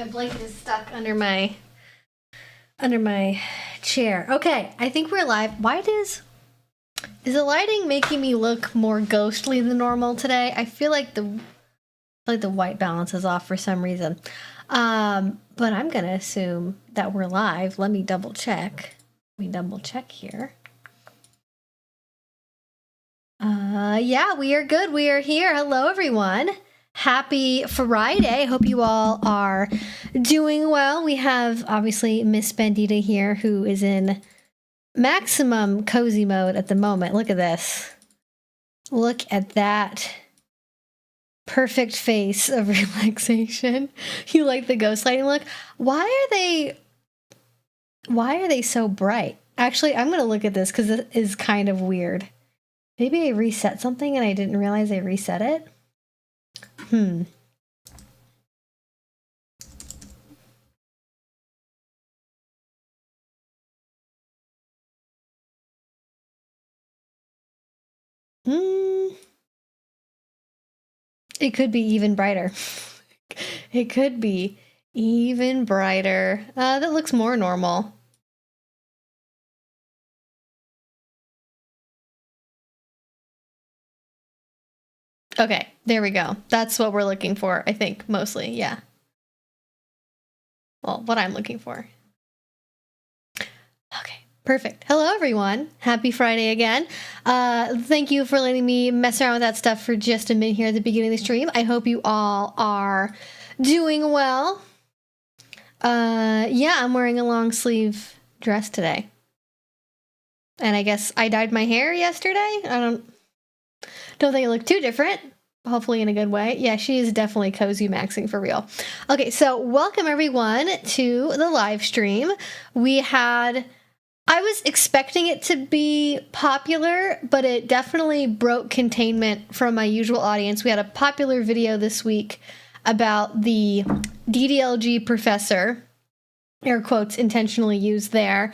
My blanket is stuck under my chair. Okay, I think we're live. Why is the lighting making me look more ghostly than normal today? I feel like the white balance is off for some reason. But I'm gonna assume that we're live. Let me double check. Here. Yeah, we are good. We are here. Hello, everyone. Happy Friday. Hope you all are doing well. We have, obviously, Miss Bandita here, who is in maximum cozy mode at the moment. Look at this. Look at that perfect face of relaxation. You like the ghost lighting look? Why are they so bright? Actually, I'm going to look at this because it is kind of weird. Maybe I reset something and I didn't realize I reset it. It could be even brighter. It could be even brighter. That looks more normal. Okay, there we go. That's what we're looking for, I think, mostly, yeah. Well, what I'm looking for. Okay, perfect. Hello, everyone. Happy Friday again. Thank you for letting me mess around with that stuff for just a minute here at the beginning of the stream. I hope you all are doing well. Yeah, I'm wearing a long sleeve dress today. And I guess I dyed my hair yesterday. I don't think it looked too different. Hopefully in a good way. Yeah, she is definitely cozy maxing for real. Okay, so welcome everyone to the live stream. I was expecting it to be popular, but it definitely broke containment from my usual audience. We had a popular video this week about the DDLG professor, air quotes intentionally used there,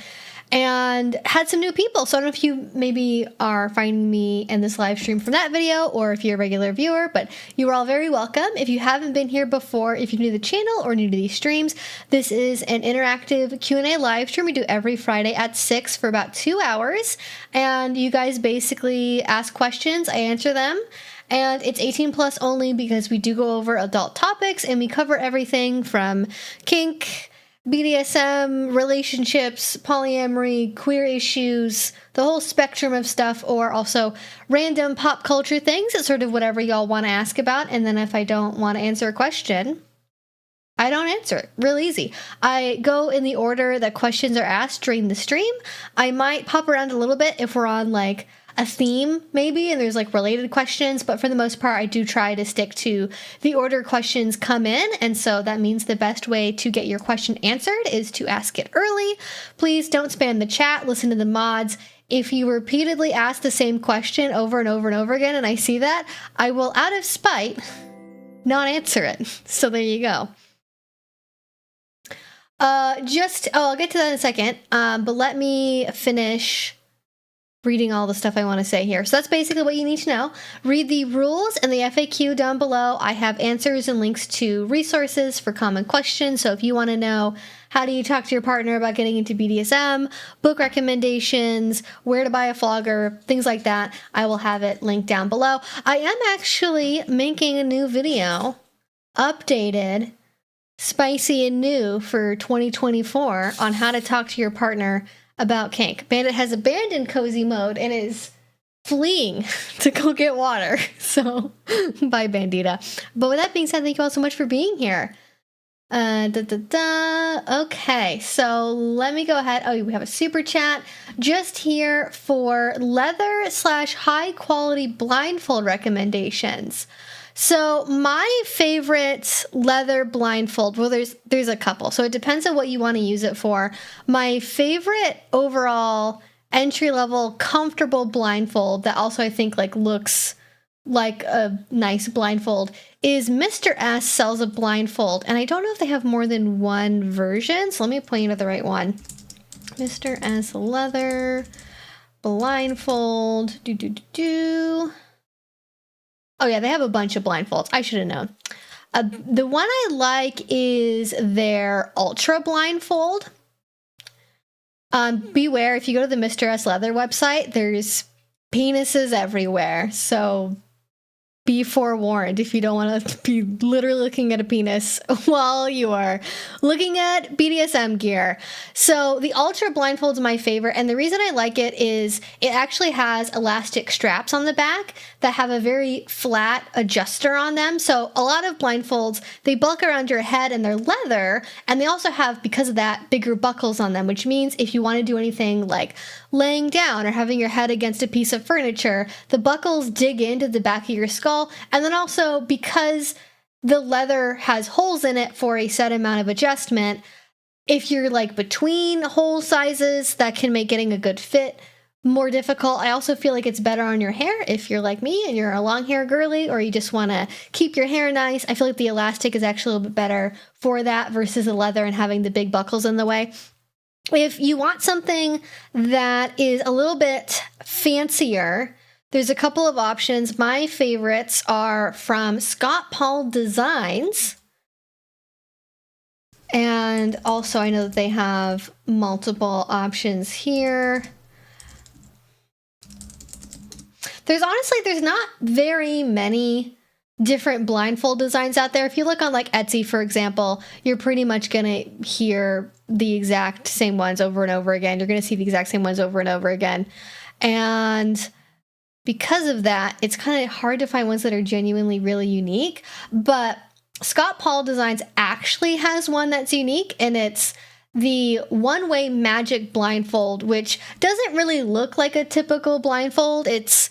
and had some new people. So I don't know if you maybe are finding me in this live stream from that video or if you're a regular viewer, but you are all very welcome. If you haven't been here before, if you're new to the channel or new to these streams, this is an interactive Q&A live stream we do every Friday at 6 for about 2 hours. And you guys basically ask questions, I answer them. And it's 18 plus only because we do go over adult topics and we cover everything from kink, BDSM, relationships, polyamory, queer issues, the whole spectrum of stuff, or also random pop culture things. It's sort of whatever y'all want to ask about. And then if I don't want to answer a question, I don't answer it. Real easy. I go in the order that questions are asked during the stream. I might pop around a little bit if we're on like a theme maybe and there's like related questions, but for the most part I do try to stick to the order questions come in, and so that means the best way to get your question answered is to ask it early. Please don't spam the chat, listen to the mods. If you repeatedly ask the same question over and over and over again and I see that, I will out of spite not answer it. So there you go. I'll get to that in a second, but let me finish reading all the stuff I want to say here. So that's basically what you need to know. Read the rules and the FAQ down below. I have answers and links to resources for common questions. So if you want to know how do you talk to your partner about getting into BDSM, book recommendations, where to buy a flogger, things like that, I will have it linked down below. I am actually making a new video, updated, spicy and new for 2024 on how to talk to your partner about kink. Bandit has abandoned cozy mode and is fleeing to go get water. So, bye Bandita. But with that being said, thank you all so much for being here. Okay, so let me go ahead. Oh, we have a super chat just here for leather/high quality blindfold recommendations. So my favorite leather blindfold, well, there's a couple, so it depends on what you want to use it for. My favorite overall entry-level comfortable blindfold that also I think like looks like a nice blindfold is Mr. S sells a blindfold, and I don't know if they have more than one version, so let me point you to the right one. Mr. S leather blindfold. Oh yeah, they have a bunch of blindfolds. I should have known. The one I like is their Ultra Blindfold. Beware, if you go to the Mr. S Leather website, there's penises everywhere. So be forewarned if you don't want to be literally looking at a penis while you are looking at BDSM gear. So the Ultra Blindfold's my favorite, and the reason I like it is it actually has elastic straps on the back that have a very flat adjuster on them. So a lot of blindfolds, they bulk around your head and they're leather, and they also have, because of that, bigger buckles on them, which means if you want to do anything like laying down or having your head against a piece of furniture, the buckles dig into the back of your skull. And then also, because the leather has holes in it for a set amount of adjustment, if you're like between hole sizes, that can make getting a good fit more difficult. I also feel like it's better on your hair if you're like me and you're a long hair girly, or you just want to keep your hair nice. I feel like the elastic is actually a little bit better for that versus the leather and having the big buckles in the way. If you want something that is a little bit fancier, there's a couple of options. My favorites are from Scott Paul Designs. And also I know that they have multiple options here. There's not very many different blindfold designs out there. If you look on like Etsy, for example, you're pretty much going to hear the exact same ones over and over again. You're going to see the exact same ones over and over again. And because of that, it's kind of hard to find ones that are genuinely really unique. But Scott Paul Designs actually has one that's unique, and it's the one-way magic blindfold, which doesn't really look like a typical blindfold. It's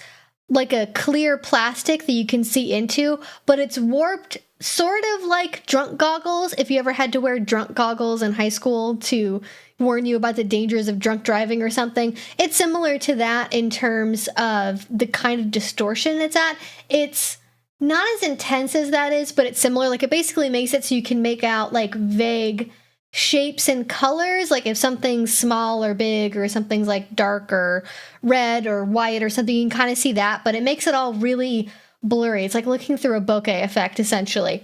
like a clear plastic that you can see into, but it's warped sort of like drunk goggles. If you ever had to wear drunk goggles in high school to warn you about the dangers of drunk driving or something, it's similar to that in terms of the kind of distortion it's at. It's not as intense as that is, but it's similar. Like, it basically makes it so you can make out like vague shapes and colors, like if something's small or big, or something's like dark or red or white or something, you can kind of see that, but it makes it all really blurry. It's like looking through a bokeh effect, essentially.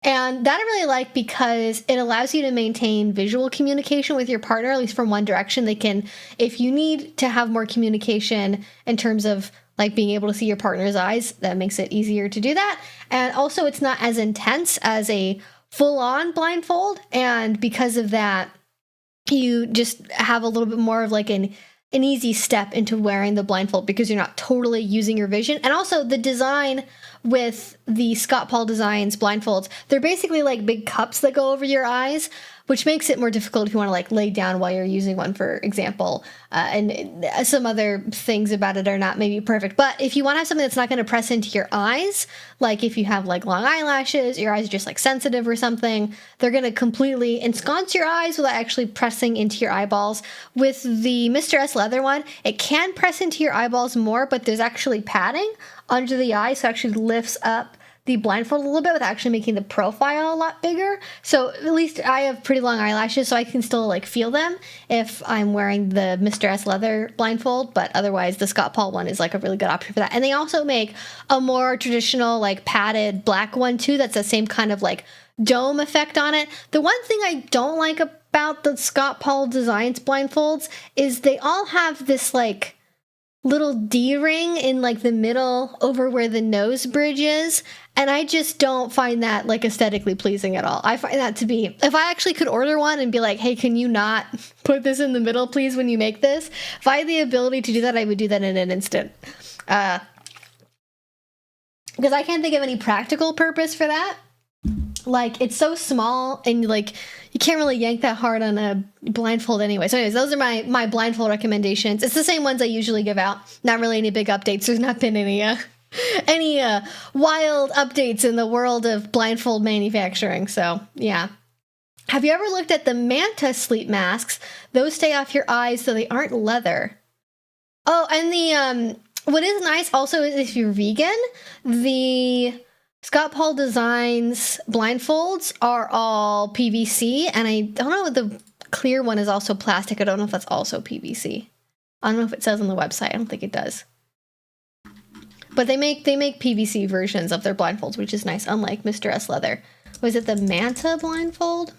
And that I really like because it allows you to maintain visual communication with your partner, at least from one direction. They can, if you need to have more communication in terms of like being able to see your partner's eyes, that makes it easier to do that. And also, it's not as intense as a full-on blindfold, and because of that, you just have a little bit more of like an easy step into wearing the blindfold because you're not totally using your vision. And also, the design with the Scott Paul Designs blindfolds, they're basically like big cups that go over your eyes, which makes it more difficult if you want to like lay down while you're using one, for example. And some other things about it are not maybe perfect. But if you want to have something that's not going to press into your eyes, like if you have like long eyelashes, your eyes are just like sensitive or something, they're going to completely ensconce your eyes without actually pressing into your eyeballs. With the Mr. S Leather one, it can press into your eyeballs more, but there's actually padding under the eye, so it actually lifts up the blindfold a little bit without actually making the profile a lot bigger. So at least I have pretty long eyelashes, so I can still like feel them if I'm wearing the Mr. S Leather blindfold, but otherwise the Scott Paul one is like a really good option for that. And they also make a more traditional like padded black one too that's the same kind of like dome effect on it. The one thing I don't like about the Scott Paul Designs blindfolds is they all have this like little D-ring in like the middle over where the nose bridge is, and I just don't find that like aesthetically pleasing at all. I find that to be, if I actually could order one and be like, hey, can you not put this in the middle please when you make this, if I had the ability to do that, I would do that in an instant, because I can't think of any practical purpose for that. Like, it's so small and like you can't really yank that hard on a blindfold anyway. So anyways, those are my blindfold recommendations. It's the same ones I usually give out. Not really any big updates. There's not been any wild updates in the world of blindfold manufacturing. So yeah. Have you ever looked at the Manta sleep masks? Those stay off your eyes so they aren't leather. Oh, and the what is nice also is if you're vegan, the Scott Paul Designs blindfolds are all PVC, and I don't know if the clear one is also plastic. I don't know if that's also PVC. I don't know if it says on the website. I don't think it does. But they make PVC versions of their blindfolds, which is nice, unlike Mr. S Leather. Was it the Manta blindfold?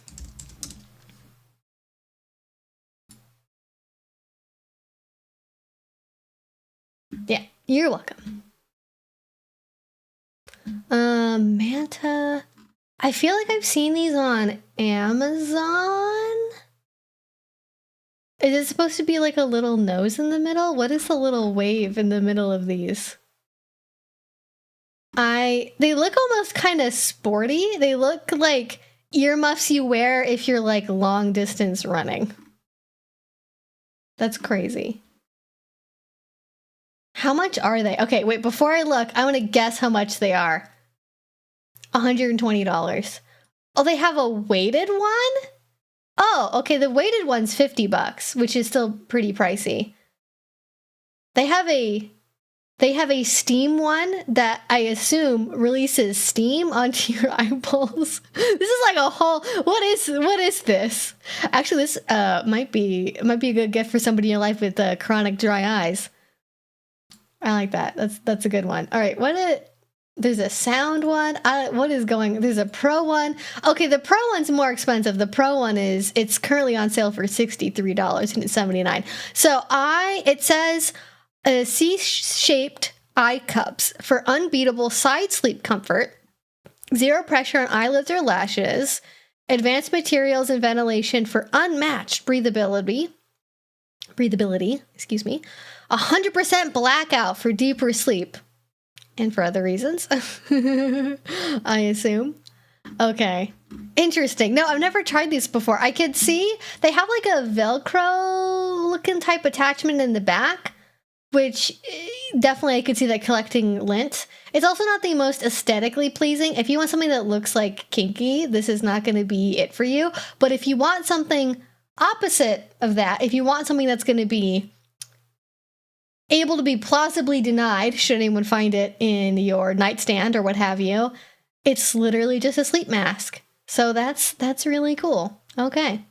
Yeah, you're welcome. Manta. I feel like I've seen these on Amazon. Is it supposed to be like a little nose in the middle? What is the little wave in the middle of these? They look almost kind of sporty. They look like earmuffs you wear if you're like long distance running. That's crazy. How much are they? Okay, wait, before I look, I want to guess how much they are. $120. Oh, they have a weighted one? Oh, okay, the weighted one's $50, which is still pretty pricey. They have a steam one that I assume releases steam onto your eyeballs. This is like a whole, what is this? Actually, this might be a good gift for somebody in your life with chronic dry eyes. I like that. That's a good one. All right, there's a sound one. There's a pro one. Okay, the pro one's more expensive. The pro one it's currently on sale for $63.79. So it says C-shaped eye cups for unbeatable side sleep comfort, zero pressure on eyelids or lashes, advanced materials and ventilation for unmatched breathability, 100% blackout for deeper sleep. And for other reasons, I assume. Okay. Interesting. No, I've never tried these before. I could see they have like a Velcro looking type attachment in the back, which definitely I could see that collecting lint. It's also not the most aesthetically pleasing. If you want something that looks like kinky, this is not going to be it for you. But if you want something opposite of that, if you want something that's going to be able to be plausibly denied should anyone find it in your nightstand or what have you, it's literally just a sleep mask. So that's really cool. Okay.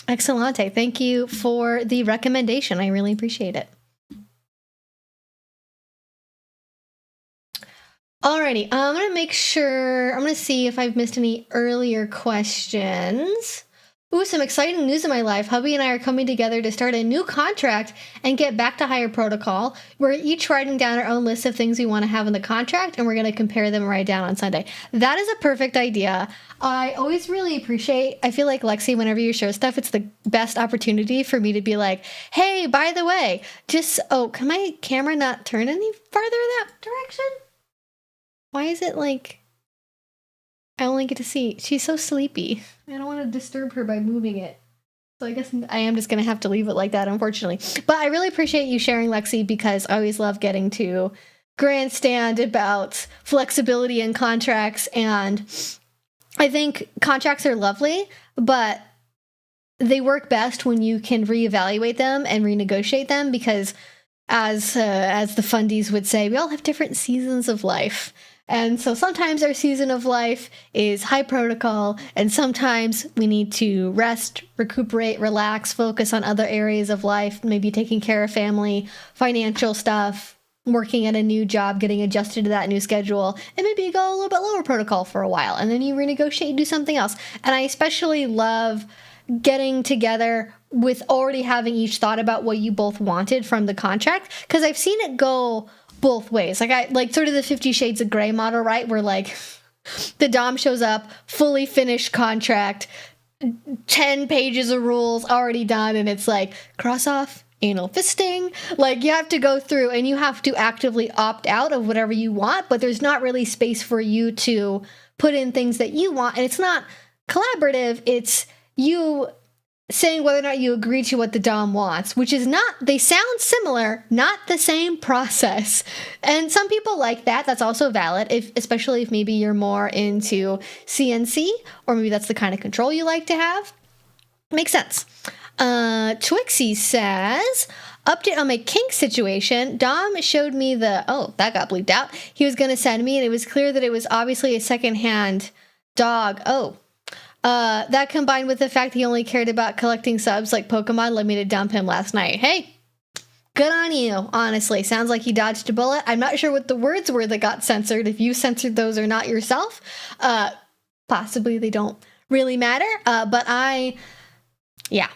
Excellente. Thank you for the recommendation. I really appreciate it. Alrighty, I'm going to see if I've missed any earlier questions. Ooh, some exciting news in my life. Hubby and I are coming together to start a new contract and get back to higher protocol. We're each writing down our own list of things we want to have in the contract, and we're going to compare them and write down on Sunday. That is a perfect idea. I always really appreciate, I feel like, Lexi, whenever you share stuff, it's the best opportunity for me to be like, hey, by the way, can my camera not turn any farther in that direction? Why is it like I only get to see? She's so sleepy. I don't want to disturb her by moving it. So I guess I am just going to have to leave it like that, unfortunately. But I really appreciate you sharing, Lexi, because I always love getting to grandstand about flexibility in contracts. And I think contracts are lovely, but they work best when you can reevaluate them and renegotiate them because as the fundies would say, we all have different seasons of life. And so sometimes our season of life is high protocol, and sometimes we need to rest, recuperate, relax, focus on other areas of life, maybe taking care of family, financial stuff, working at a new job, getting adjusted to that new schedule, and maybe you go a little bit lower protocol for a while, and then you renegotiate and do something else. And I especially love getting together with already having each thought about what you both wanted from the contract, because I've seen it go both ways. Like sort of the 50 Shades of Grey model, right? Where like the Dom shows up, fully finished contract, 10 pages of rules already done, and it's like, cross off, anal fisting. Like you have to go through and you have to actively opt out of whatever you want, but there's not really space for you to put in things that you want. And it's not collaborative, it's you saying whether or not you agree to what the Dom wants, which is not, they sound similar, not the same process. And some people like that. That's also valid, especially if maybe you're more into CNC, or maybe that's the kind of control you like to have. Makes sense. Twixie says, update on my kink situation. Dom showed me that got bleeped out. He was going to send me, and it was clear that it was obviously a secondhand dog. That combined with the fact he only cared about collecting subs like Pokemon led me to dump him last night. Hey, good on you, honestly. Sounds like you dodged a bullet. I'm not sure what the words were that got censored, if you censored those or not yourself. Possibly they don't really matter, but yeah.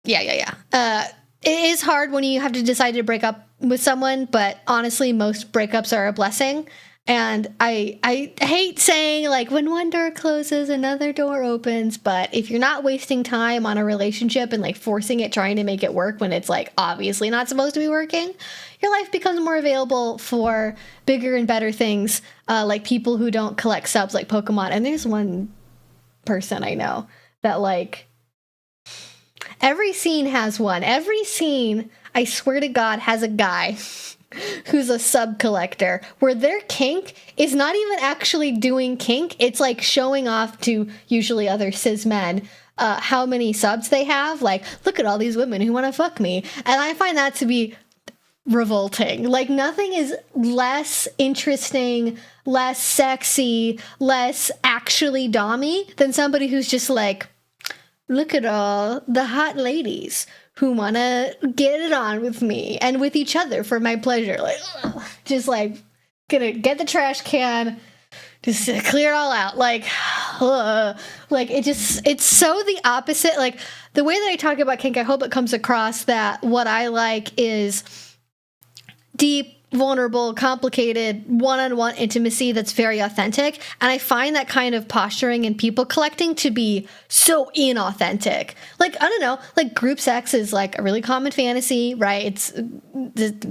It is hard when you have to decide to break up with someone, but honestly, most breakups are a blessing. And I hate saying, like, when one door closes, another door opens, but if you're not wasting time on a relationship and, like, forcing it, trying to make it work when it's, like, obviously not supposed to be working, your life becomes more available for bigger and better things, like people who don't collect subs like Pokemon. And there's one person I know that, like, every scene has one. Every scene, I swear to God, has a guy who's a sub collector, where their kink is not even actually doing kink. It's like showing off to usually other cis men how many subs they have. Like, look at all these women who want to fuck me. And I find that to be revolting. Like, nothing is less interesting, less sexy, less actually dommy than somebody who's just like, look at all the hot ladies who want to get it on with me and with each other for my pleasure. Like, ugh, just like, gonna get the trash can, just clear it all out. Like, like it's so the opposite. Like, the way that I talk about kink, I hope it comes across that what I like is deep, vulnerable, complicated, one-on-one intimacy that's very authentic. And I find that kind of posturing and people collecting to be so inauthentic. Like, I don't know, like group sex is like a really common fantasy, right? It's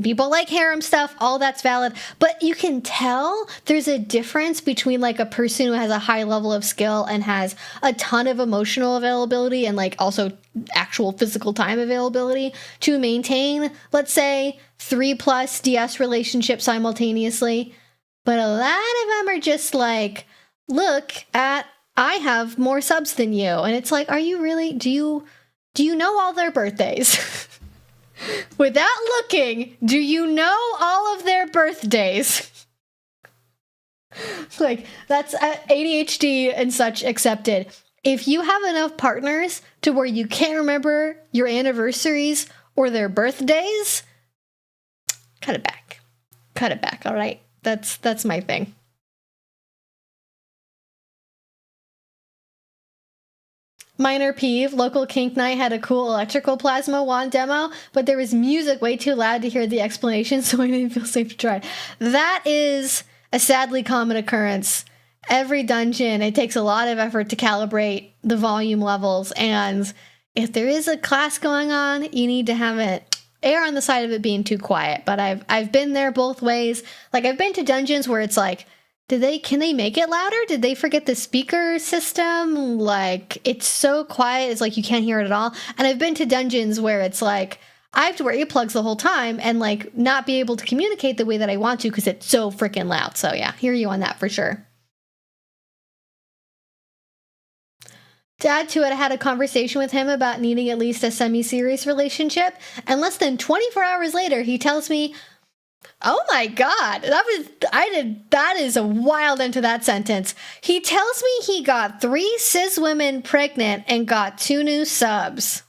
people like harem stuff, all that's valid. But you can tell there's a difference between like a person who has a high level of skill and has a ton of emotional availability and like also actual physical time availability to maintain, let's say, 3+ DS relationships simultaneously. But a lot of them are just like, look at, I have more subs than you. And it's like, are you really, do you know all their birthdays? Without looking, do you know all of their birthdays? Like, that's ADHD and such accepted. If you have enough partners to where you can't remember your anniversaries or their birthdays, cut it back. Cut it back, all right? That's my thing. Minor peeve, local kink night had a cool electrical plasma wand demo, but there was music way too loud to hear the explanation, so I didn't feel safe to try. That is a sadly common occurrence. Every dungeon, it takes a lot of effort to calibrate the volume levels, and if there is a class going on, you need to have it err on the side of it being too quiet. But I've been there both ways. Like, I've been to dungeons where it's like, can they make it louder? Did they forget the speaker system? Like, it's so quiet, it's like you can't hear it at all. And I've been to dungeons where it's like, I have to wear earplugs the whole time and like not be able to communicate the way that I want to because it's so freaking loud. So yeah, hear you on that for sure. To add to it, I had a conversation with him about needing at least a semi-serious relationship, and less than 24 hours later, he tells me, oh my God, that is a wild end to that sentence. He tells me he got 3 cis women pregnant and got 2 new subs.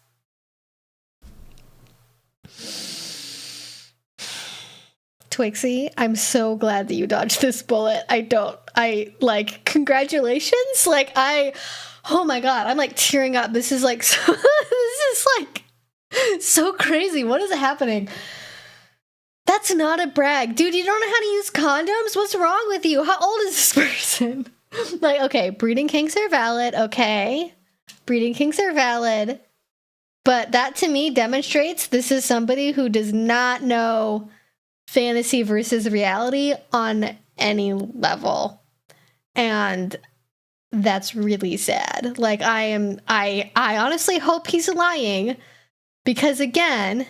Twixie, I'm so glad that you dodged this bullet. Congratulations. Oh my God, I'm like tearing up. This is like, so crazy. What is happening? That's not a brag. Dude, you don't know how to use condoms? What's wrong with you? How old is this person? Like, okay, breeding kinks are valid. Okay. Breeding kinks are valid. But that to me demonstrates this is somebody who does not know fantasy versus reality on any level. And that's really sad. Like, I honestly hope he's lying because, again,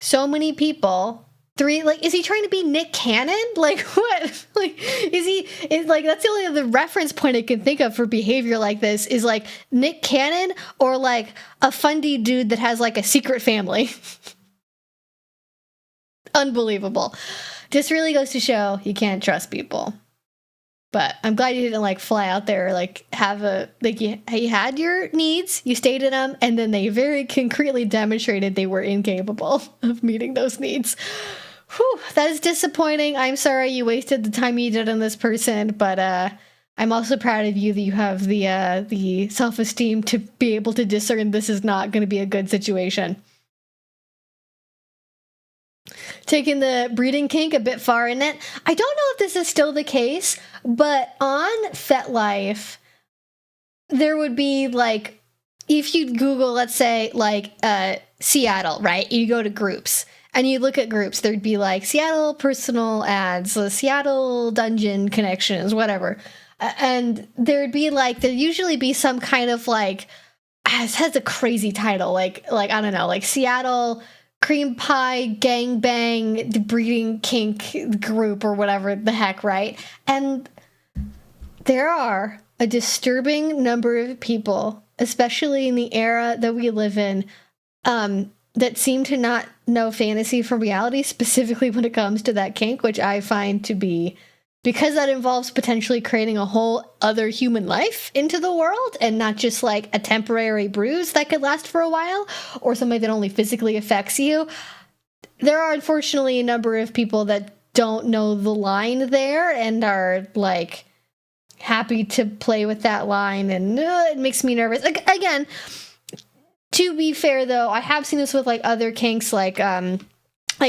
so many people, is he trying to be Nick Cannon? Like, what? Like, that's the only other reference point I can think of for behavior like this is like Nick Cannon or like a fundy dude that has like a secret family. Unbelievable. Just really goes to show you can't trust people. But I'm glad you didn't like fly out there, like have a, like you had your needs, you stated them, and then they very concretely demonstrated they were incapable of meeting those needs. Whew, that is disappointing. I'm sorry you wasted the time you did on this person, but I'm also proud of you that you have the self-esteem to be able to discern this is not going to be a good situation. Taking the breeding kink a bit far in it. I don't know if this is still the case, but on FetLife, there would be like, if you Google, let's say, like Seattle, right? You go to groups and you look at groups, there'd be like Seattle personal ads, Seattle dungeon connections, whatever. And there'd be like, there'd usually be some kind of like, it has a crazy title, like I don't know, like Seattle cream pie gangbang breeding kink group or whatever the heck, right? And there are a disturbing number of people, especially in the era that we live in, that seem to not know fantasy from reality, specifically when it comes to that kink, which I find to be, because that involves potentially creating a whole other human life into the world and not just like a temporary bruise that could last for a while or something that only physically affects you. There are unfortunately a number of people that don't know the line there and are like happy to play with that line, and it makes me nervous. Again, to be fair though, I have seen this with like other kinks, like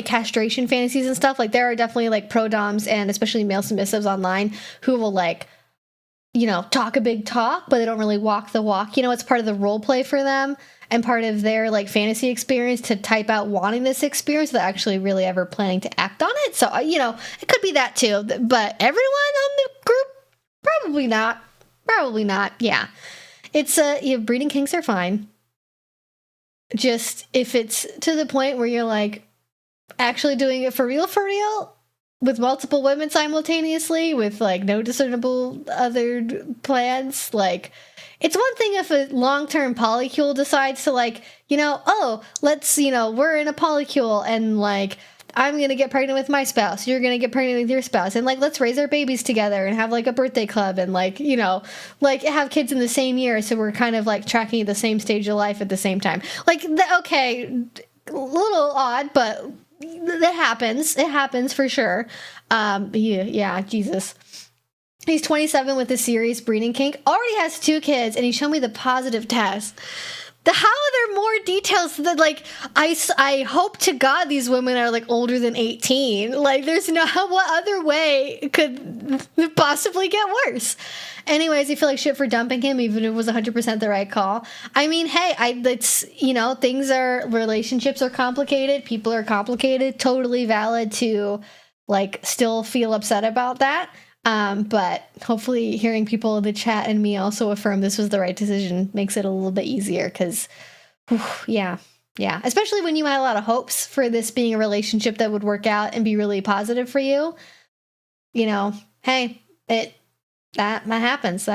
castration fantasies and stuff. Like there are definitely like pro doms and especially male submissives online who will like, you know, talk a big talk, but they don't really walk the walk. You know, it's part of the role play for them and part of their like fantasy experience to type out wanting this experience without actually really ever planning to act on it. So, you know, it could be that too, but everyone on the group, probably not. Probably not. Yeah. It's breeding kinks are fine. Just if it's to the point where you're like, actually doing it for real, with multiple women simultaneously, with like no discernible other plans, like it's one thing if a long-term polycule decides to like, you know, oh, let's, you know, we're in a polycule and like I'm gonna get pregnant with my spouse, you're gonna get pregnant with your spouse, and like let's raise our babies together and have like a birthday club and like, you know, like have kids in the same year, so we're kind of like tracking the same stage of life at the same time. Like okay, a little odd, but that happens. It happens for sure. Yeah, Jesus. He's 27 with the serious breeding kink. Already has 2 kids, and he showed me the positive test. How are there more details that, like, I hope to God these women are, like, older than 18. Like, there's no, what other way could possibly get worse? Anyways, I feel like shit for dumping him, even if it was 100% the right call. I mean, hey, it's, you know, relationships are complicated, people are complicated, totally valid to, like, still feel upset about that. But hopefully hearing people in the chat and me also affirm this was the right decision makes it a little bit easier, because, yeah, especially when you had a lot of hopes for this being a relationship that would work out and be really positive for you. You know, hey, that happens.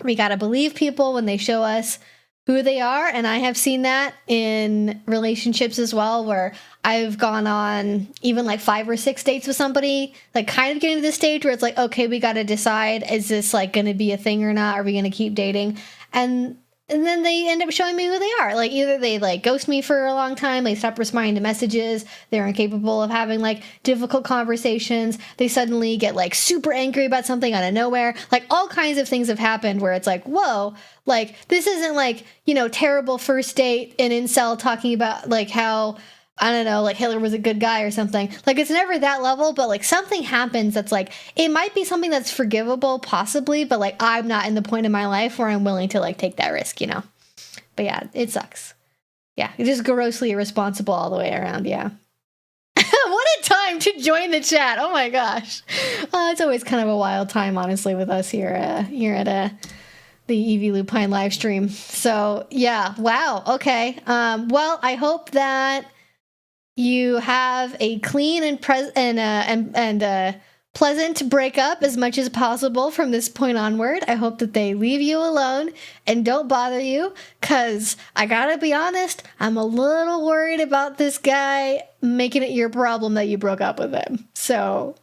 We gotta believe people when they show us who they are, and I have seen that in relationships as well, where I've gone on even like 5 or 6 dates with somebody, like kind of getting to the stage where it's like, okay, we got to decide, is this like going to be a thing or not? Are we going to keep dating? And then they end up showing me who they are. Like either they like ghost me for a long time, they stop responding to messages, they're incapable of having like difficult conversations, they suddenly get like super angry about something out of nowhere. Like all kinds of things have happened where it's like, whoa, like this isn't like, you know, terrible first date and incel talking about like how, I don't know, like Hitler was a good guy or something. Like it's never that level, but like something happens that's like, it might be something that's forgivable possibly, but like I'm not in the point in my life where I'm willing to like take that risk, you know? But yeah, it sucks. Yeah, it's just grossly irresponsible all the way around, yeah. What a time to join the chat. Oh my gosh. It's always kind of a wild time, honestly, with us here at the EV Lupine live stream. So yeah, wow. Okay. Well, I hope that you have a clean and pleasant breakup as much as possible from this point onward. I hope that they leave you alone and don't bother you, because I gotta be honest, I'm a little worried about this guy making it your problem that you broke up with him. So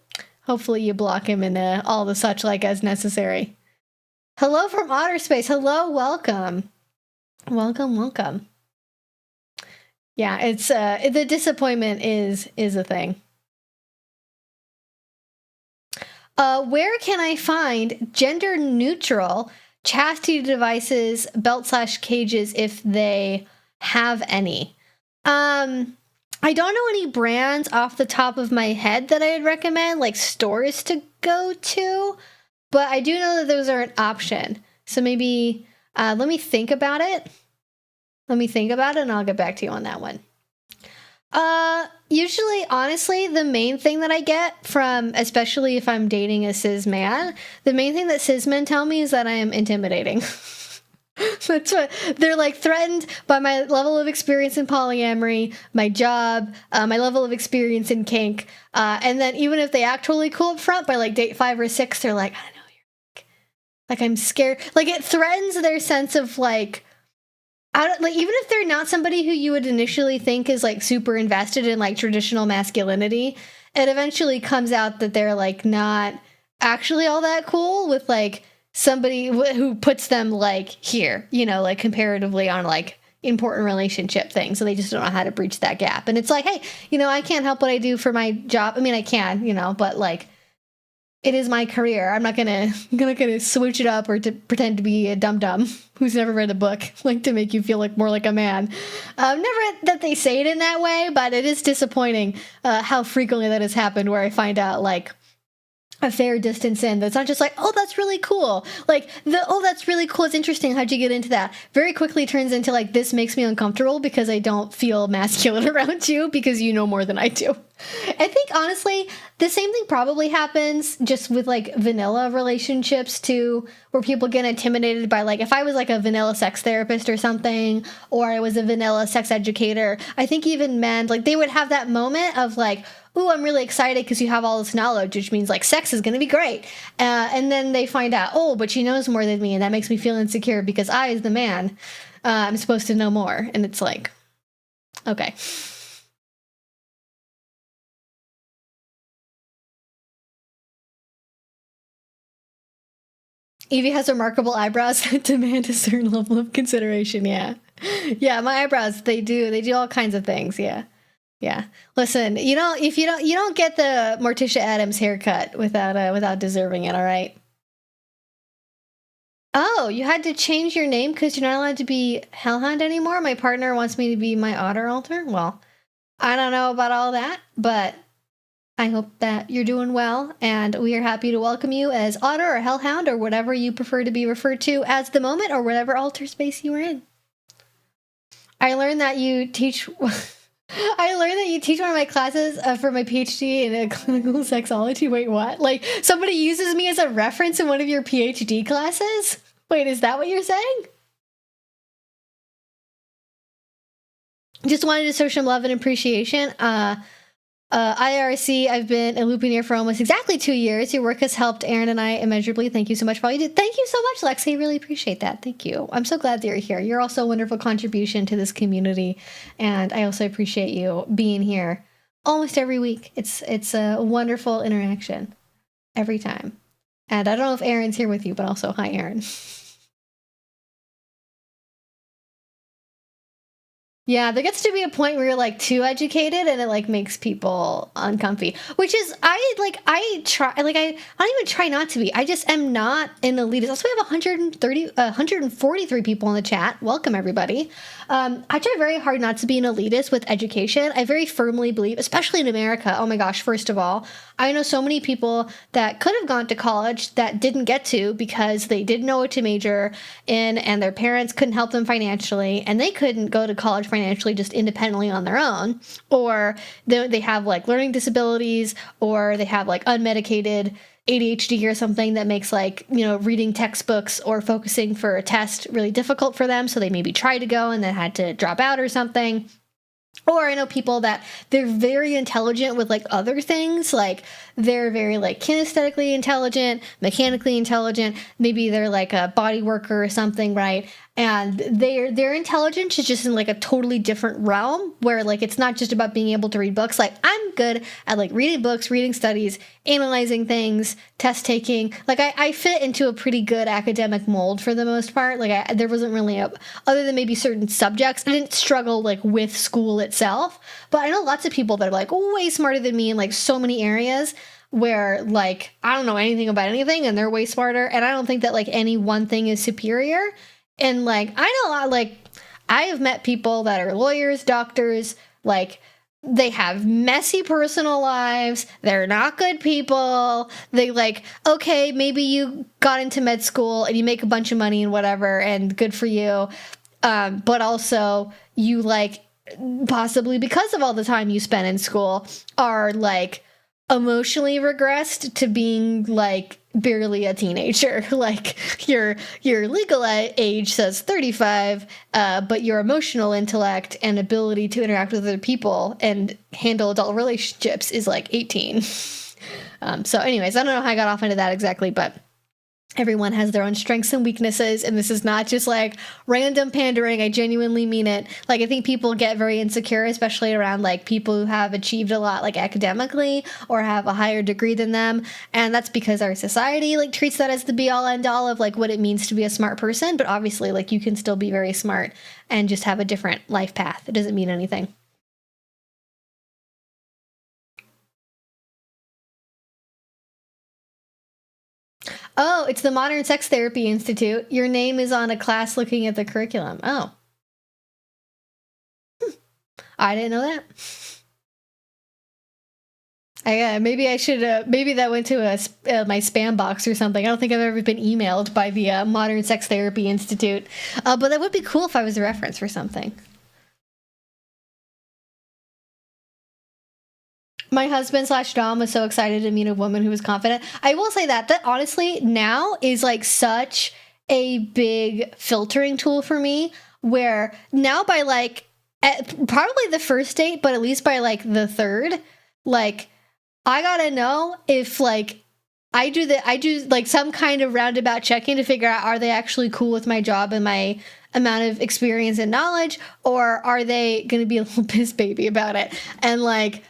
Hopefully you block him and all the such like as necessary. Hello from outer space. Hello, welcome. Welcome. Yeah, it's the disappointment is a thing. Where can I find gender neutral chastity devices, belt/cages if they have any? I don't know any brands off the top of my head that I'd recommend, like stores to go to, but I do know that those are an option. So maybe let me think about it. And I'll get back to you on that one. Usually, honestly, the main thing that I get from, especially if I'm dating a cis man, the main thing that cis men tell me is that I am intimidating. That's what they're like, threatened by my level of experience in polyamory, my job, my level of experience in kink, and then even if they act totally cool up front, by like date 5 or 6, they're like, I don't know, you're like I'm scared. Like it threatens their sense of like, like even if they're not somebody who you would initially think is like super invested in like traditional masculinity, it eventually comes out that they're like not actually all that cool with like somebody who puts them like here, you know, like comparatively on like important relationship things. So they just don't know how to breach that gap. And it's like, hey, you know, I can't help what I do for my job. I mean, I can, you know, but like it is my career. I'm not gonna switch it up or to pretend to be a dum-dum who's never read a book, like to make you feel like more like a man. Never that they say it in that way, but it is disappointing how frequently that has happened where I find out like a fair distance in that's not just like, oh, that's really cool. Like oh, that's really cool. It's interesting. How'd you get into that? Very quickly turns into like, this makes me uncomfortable because I don't feel masculine around you because you know more than I do. I think honestly, the same thing probably happens just with like vanilla relationships too, where people get intimidated by like, if I was like a vanilla sex therapist or something, or I was a vanilla sex educator, I think even men, like they would have that moment of like, ooh, I'm really excited because you have all this knowledge, which means like sex is going to be great. And then they find out, oh, but she knows more than me. And that makes me feel insecure because I, as the man, I'm supposed to know more. And it's like, okay. Evie has remarkable eyebrows that demand a certain level of consideration. Yeah. Yeah, my eyebrows, they do all kinds of things. Yeah. Yeah. Listen, you don't get the Morticia Addams haircut without deserving it, all right? Oh, you had to change your name because you're not allowed to be Hellhound anymore? My partner wants me to be my otter alter? Well, I don't know about all that, but I hope that you're doing well, and we are happy to welcome you as otter or hellhound or whatever you prefer to be referred to as the moment or whatever alter space you are in. I learned that you teach... one of my classes for my PhD in clinical sexology. Wait, what? Like, somebody uses me as a reference in one of your PhD classes? Wait, is that what you're saying? Just wanted to show some love and appreciation. IRC, I've been a Lupinier for almost exactly 2 years. Your work has helped Aaron and I immeasurably. Thank you so much for all you did. Thank you so much, Lexi. I really appreciate that. Thank you. I'm so glad that you're here. You're also a wonderful contribution to this community, and I also appreciate you being here almost every week. It's a wonderful interaction every time. And I don't know if Aaron's here with you, but also hi, Aaron. Yeah, there gets to be a point where you're like too educated and it like makes people uncomfy, which is I don't even try not to be. I just am not an elitist. Also, we have 143 people in the chat. Welcome, everybody. I try very hard not to be an elitist with education. I very firmly believe, especially in America, oh my gosh, first of all, I know so many people that could have gone to college that didn't get to because they didn't know what to major in and their parents couldn't help them financially and they couldn't go to college financially just independently on their own, or they have like learning disabilities, or they have like unmedicated ADHD or something that makes like, you know, reading textbooks or focusing for a test really difficult for them. So they maybe tried to go and then had to drop out or something. Or I know people that they're very intelligent with like other things, like they're very like kinesthetically intelligent, mechanically intelligent. Maybe they're like a body worker or something, right? and their intelligence is just in like a totally different realm where like it's not just about being able to read books. Like I'm good at like reading books, reading studies, analyzing things, test taking. Like I fit into a pretty good academic mold for the most part. Like there wasn't really other than maybe certain subjects, I didn't struggle like with school itself. But I know lots of people that are like way smarter than me in like so many areas where like I don't know anything about anything and they're way smarter. And I don't think that like any one thing is superior. And, like, I know a lot, like, I have met people that are lawyers, doctors, like, they have messy personal lives. They're not good people. They, like, okay, maybe you got into med school and you make a bunch of money and whatever, and good for you. But also, you, like, possibly because of all the time you spent in school, are, like, emotionally regressed to being, like, barely a teenager. Like your legal age says 35, but your emotional intellect and ability to interact with other people and handle adult relationships is like 18. So anyways, I don't know how I got off into that exactly, but everyone has their own strengths and weaknesses, and this is not just like random pandering. I genuinely mean it. Like, I think people get very insecure, especially around like people who have achieved a lot like academically or have a higher degree than them, and that's because our society like treats that as the be all end all of like what it means to be a smart person. But obviously, like, you can still be very smart and just have a different life path. It doesn't mean anything. Oh, it's the Modern Sex Therapy Institute. Your name is on a class looking at the curriculum. Oh. I didn't know that. Maybe I should, maybe that went to my spam box or something. I don't think I've ever been emailed by the Modern Sex Therapy Institute. But that would be cool if I was a reference for something. My husband / Dom was so excited to meet a woman who was confident. I will say that honestly now is like such a big filtering tool for me, where now by like probably the first date, but at least by like the third, like I gotta know if like I do like some kind of roundabout check-in to figure out, are they actually cool with my job and my amount of experience and knowledge, or are they gonna be a little piss baby about it? And like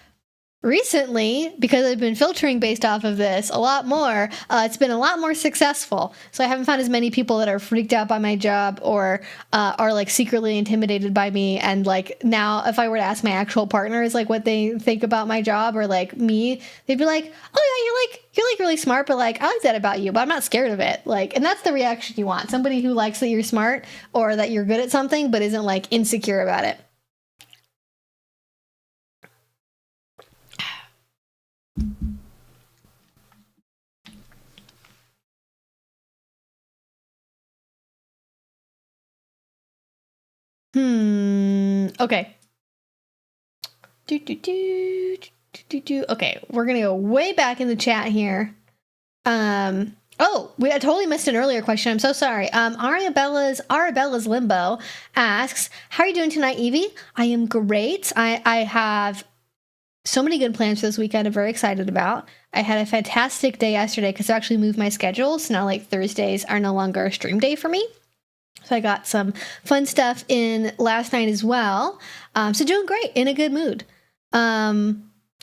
recently, because I've been filtering based off of this a lot more, it's been a lot more successful. So I haven't found as many people that are freaked out by my job or are like secretly intimidated by me. And like now, if I were to ask my actual partners like what they think about my job or like me, they'd be like, "Oh yeah, you're like really smart, but like I like that about you, but I'm not scared of it." Like, and that's the reaction you want: somebody who likes that you're smart or that you're good at something, but isn't like insecure about it. Okay. Okay, we're gonna go way back in the chat here. I totally missed an earlier question. I'm so sorry. Arabella's Limbo asks, "How are you doing tonight, Evie?" I am great. I have so many good plans for this weekend I'm very excited about. I had a fantastic day yesterday because I actually moved my schedule, so now like Thursdays are no longer a stream day for me. So I got some fun stuff in last night as well. So doing great, in a good mood.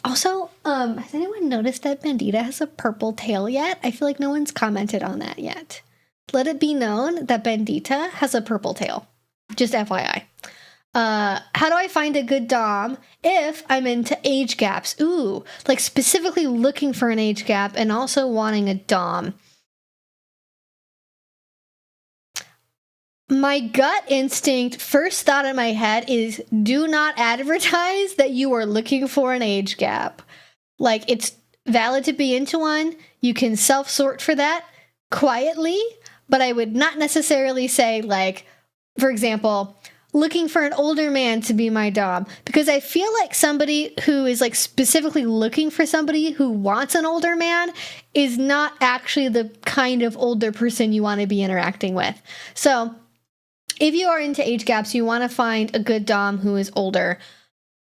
Also, has anyone noticed that Bandita has a purple tail yet? I feel like no one's commented on that yet. Let it be known that Bandita has a purple tail. Just FYI. How do I find a good dom if I'm into age gaps? Ooh, like specifically looking for an age gap and also wanting a dom. My gut instinct, first thought in my head is do not advertise that you are looking for an age gap. Like, it's valid to be into one. You can self-sort for that quietly, but I would not necessarily say, like, for example, looking for an older man to be my dom, because I feel like somebody who is like specifically looking for somebody who wants an older man is not actually the kind of older person you want to be interacting with. So if you are into age gaps, you want to find a good dom who is older.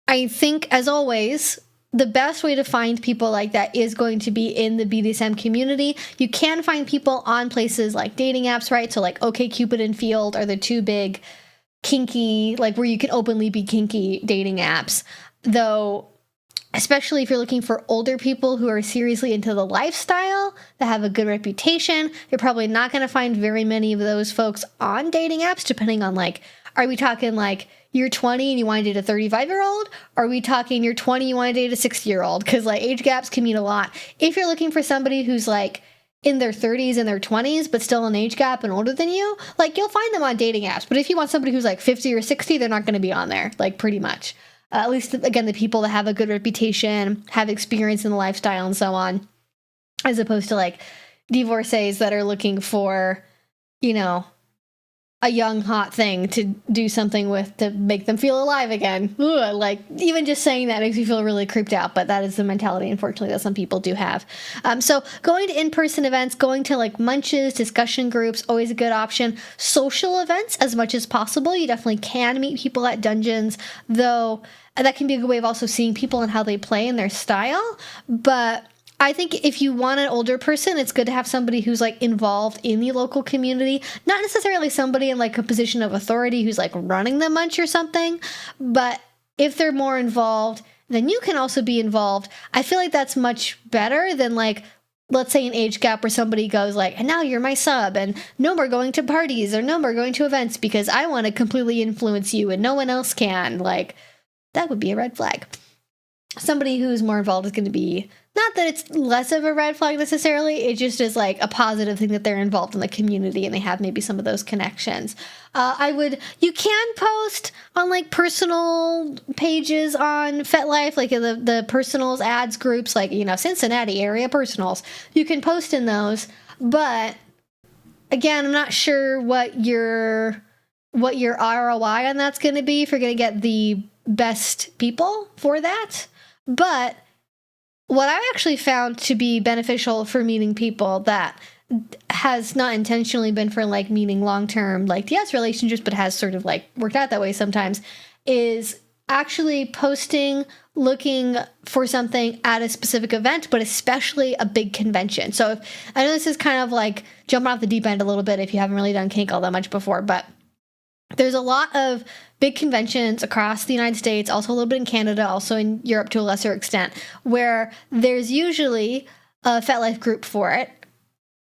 I think, as always, the best way to find people like that is going to be in the BDSM community. You can find people on places like dating apps, right? So like OkCupid and Field are the two big kinky, like where you can openly be kinky dating apps. Though, especially if you're looking for older people who are seriously into the lifestyle, that have a good reputation, you're probably not going to find very many of those folks on dating apps, depending on like, are we talking like you're 20 and you want to date a 35-year-old? Or are we talking you're 20, you want to date a 60-year-old? Because like age gaps can mean a lot. If you're looking for somebody who's like in their 30s and their 20s, but still an age gap and older than you, like you'll find them on dating apps. But if you want somebody who's like 50 or 60, they're not going to be on there, like pretty much. At least, again, the people that have a good reputation, have experience in the lifestyle and so on, as opposed to like divorcees that are looking for, you know, a young hot thing to do something with to make them feel alive again. Ugh, like even just saying that makes me feel really creeped out, but that is the mentality, unfortunately, that some people do have. So going to in-person events, going to like munches, discussion groups, always a good option. Social events as much as possible. You definitely can meet people at dungeons, though that can be a good way of also seeing people and how they play and their style. But I think if you want an older person, it's good to have somebody who's like involved in the local community, not necessarily somebody in like a position of authority who's like running the munch or something, but if they're more involved, then you can also be involved. I feel like that's much better than like, let's say an age gap where somebody goes like, and now you're my sub and no more going to parties or no more going to events because I want to completely influence you and no one else can. Like that would be a red flag. Somebody who's more involved is going to be, not that it's less of a red flag necessarily, it just is like a positive thing that they're involved in the community and they have maybe some of those connections. You can post on like personal pages on FetLife, like the personals ads groups, like, you know, Cincinnati area personals. You can post in those, but again, I'm not sure what your ROI on that's going to be if you're going to get the best people for that. But what I've actually found to be beneficial for meeting people that has not intentionally been for like meeting long-term, like yes, relationships, but has sort of like worked out that way sometimes, is actually posting, looking for something at a specific event, but especially a big convention. So I know this is kind of like jumping off the deep end a little bit if you haven't really done kink all that much before, but there's a lot of big conventions across the United States, also a little bit in Canada, also in Europe to a lesser extent, where there's usually a FetLife group for it.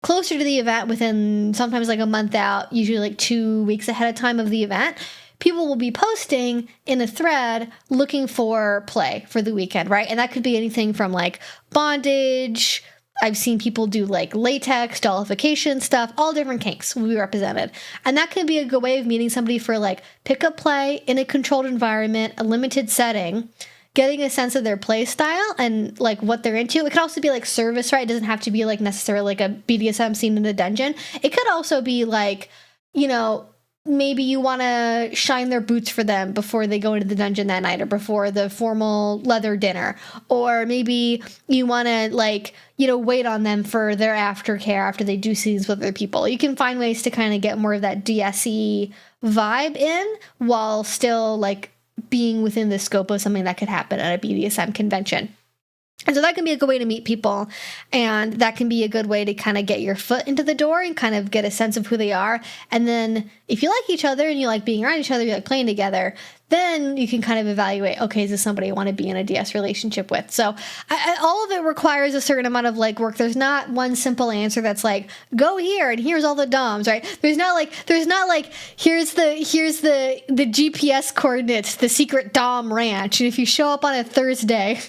Closer to the event, within sometimes like a month out, usually like 2 weeks ahead of time of the event, people will be posting in a thread looking for play for the weekend, right? And that could be anything from like bondage. I've seen people do like latex, dollification stuff, all different kinks will be represented. And that can be a good way of meeting somebody for like pickup play in a controlled environment, a limited setting, getting a sense of their play style and like what they're into. It could also be like service, right? It doesn't have to be like necessarily like a BDSM scene in a dungeon. It could also be like, you know, maybe you want to shine their boots for them before they go into the dungeon that night or before the formal leather dinner. Or maybe you want to like, you know, wait on them for their aftercare after they do scenes with other people. You can find ways to kind of get more of that DSE vibe in while still like being within the scope of something that could happen at a BDSM convention. And so that can be a good way to meet people, and that can be a good way to kind of get your foot into the door and kind of get a sense of who they are. And then if you like each other and you like being around each other, you like playing together, then you can kind of evaluate, okay, is this somebody I want to be in a DS relationship with? So all of it requires a certain amount of like work. There's not one simple answer that's like, go here and here's all the DOMs, right? There's not like here's the GPS coordinates, the secret DOM ranch. And if you show up on a Thursday,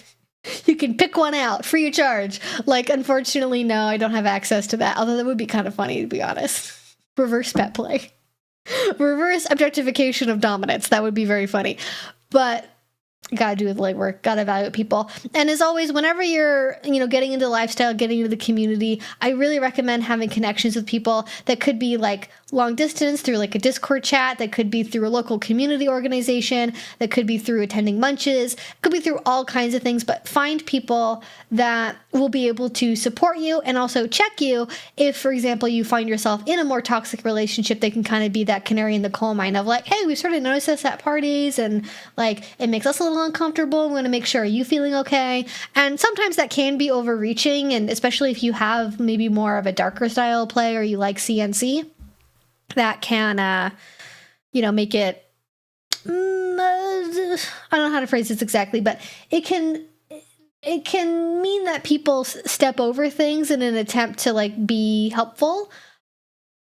you can pick one out free of charge. Like, unfortunately, no, I don't have access to that. Although that would be kind of funny, to be honest. Reverse pet play. Reverse objectification of dominance. That would be very funny. But gotta do with legwork, gotta evaluate people. And as always, whenever you're, you know, getting into lifestyle, getting into the community, I really recommend having connections with people that could be like long distance through like a Discord chat, that could be through a local community organization, that could be through attending munches, could be through all kinds of things, but find people that will be able to support you and also check you if, for example, you find yourself in a more toxic relationship. They can kind of be that canary in the coal mine of like, hey, we sort of noticed this at parties and like it makes us a little uncomfortable. We want to make sure, are you feeling okay? And sometimes that can be overreaching, and especially if you have maybe more of a darker style play or you like CNC, that can, make it, I don't know how to phrase this exactly, but it can mean that people step over things in an attempt to like be helpful.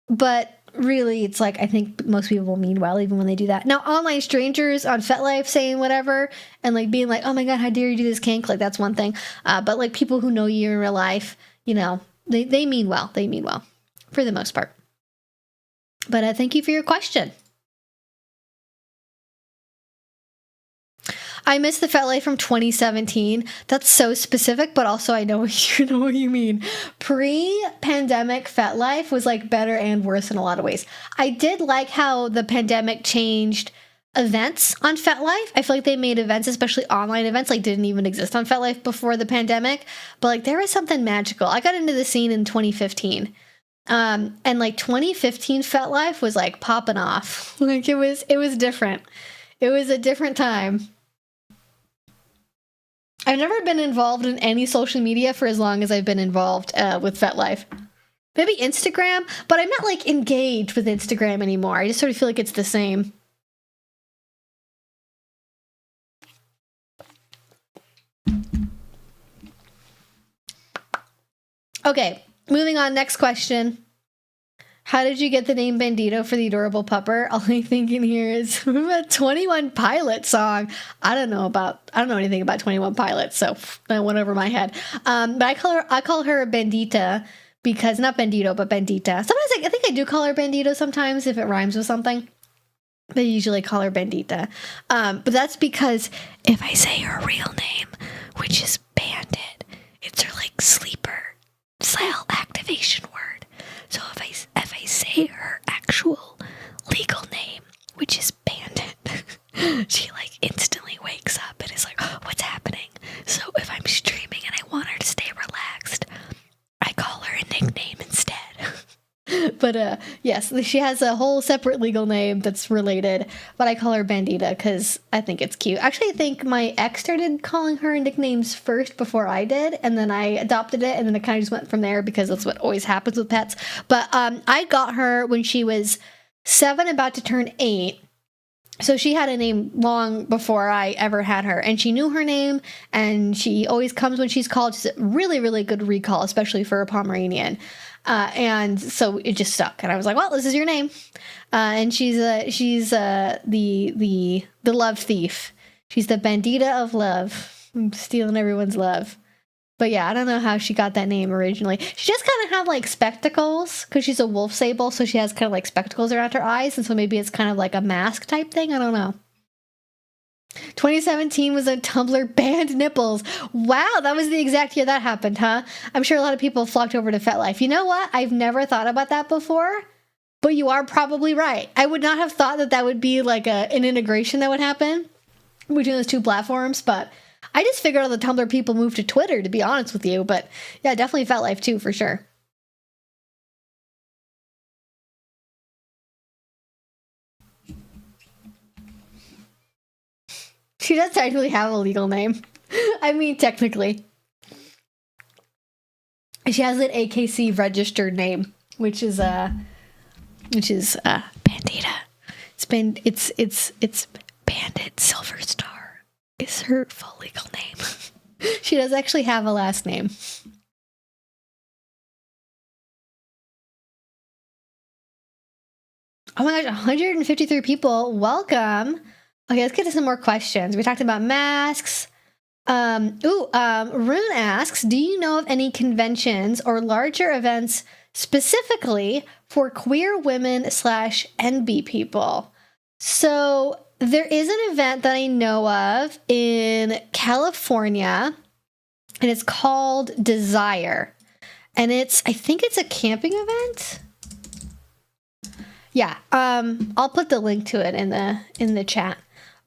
But really, it's like, I think most people mean well even when they do that. Now, online strangers on FetLife saying whatever and like being like, oh my God, how dare you do this kink? Like, that's one thing. But like people who know you in real life, they mean well. They mean well for the most part. But thank you for your question. I miss the FetLife from 2017. That's so specific, but also I know what you mean. Pre-pandemic FetLife was like better and worse in a lot of ways. I did like how the pandemic changed events on FetLife. I feel like they made events, especially online events, like didn't even exist on FetLife before the pandemic. But like there was something magical. I got into the scene in 2015. And like 2015 FetLife was like popping off. Like it was different. It was a different time. I've never been involved in any social media for as long as I've been involved with FetLife. Maybe Instagram, but I'm not like engaged with Instagram anymore. I just sort of feel like it's the same. Okay, moving on. Next question. How did you get the name Bandito for the adorable pupper? All I'm thinking here is a 21 Pilots song. I don't know anything about 21 Pilots, so that went over my head. But I call her Bandita because, not Bandito, but Bandita. Sometimes I think I do call her Bandito sometimes if it rhymes with something. But I usually call her Bandita. But that's because if I say her real name, which is Bandit, it's her like sleeper cell activation word. So if I say her actual legal name, which is Bandit, she like instantly wakes up and is like, oh, what's happening? So if I'm streaming and I want her to stay relaxed, I call her a nickname instead. But yes, she has a whole separate legal name that's related, but I call her Bandita because I think it's cute. Actually, I think my ex started calling her nicknames first before I did, and then I adopted it, and then it kind of just went from there because that's what always happens with pets. But I got her when she was 7, about to turn 8. So she had a name long before I ever had her, and she knew her name, and she always comes when she's called. She's a really, really good recall, especially for a Pomeranian. And so it just stuck, and I was like, well, this is your name. And she's the love thief. She's the bandita of love. I'm stealing everyone's love. But yeah, I don't know how she got that name originally. She just kind of had like spectacles because she's a wolf sable, so she has kind of like spectacles around her eyes, and so maybe it's kind of like a mask type thing. I don't know. 2017 was a Tumblr banned nipples. Wow, that was the exact year that happened, huh? I'm sure a lot of people flocked over to FetLife. You know what? I've never thought about that before, but you are probably right. I would not have thought that would be like an integration that would happen between those two platforms, but I just figured all the Tumblr people moved to Twitter, to be honest with you. But yeah, definitely FetLife too, for sure. She does technically have a legal name. I mean, technically. She has an AKC registered name, which is Bandita. It's Bandit Silver Star is her full legal name. She does actually have a last name. Oh my gosh, 153 people. Welcome. Okay, let's get to some more questions. We talked about masks. Rune asks, do you know of any conventions or larger events specifically for queer women / NB people? So there is an event that I know of in California, and it's called Desire. And I think it's a camping event. Yeah. I'll put the link to it in the chat.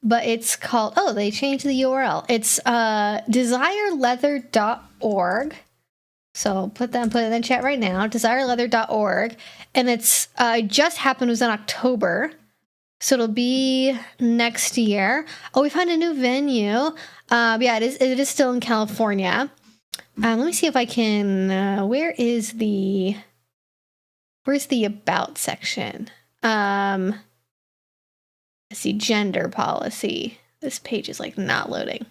But it's called, oh, they changed the URL. It's desireleather.org. So put it in the chat right now, desireleather.org. And it's just happened, it was in October. So it'll be next year. Oh, we found a new venue. Yeah, it is still in California. Let me see if I can, where's the about section? Let's see, gender policy. This page is like not loading.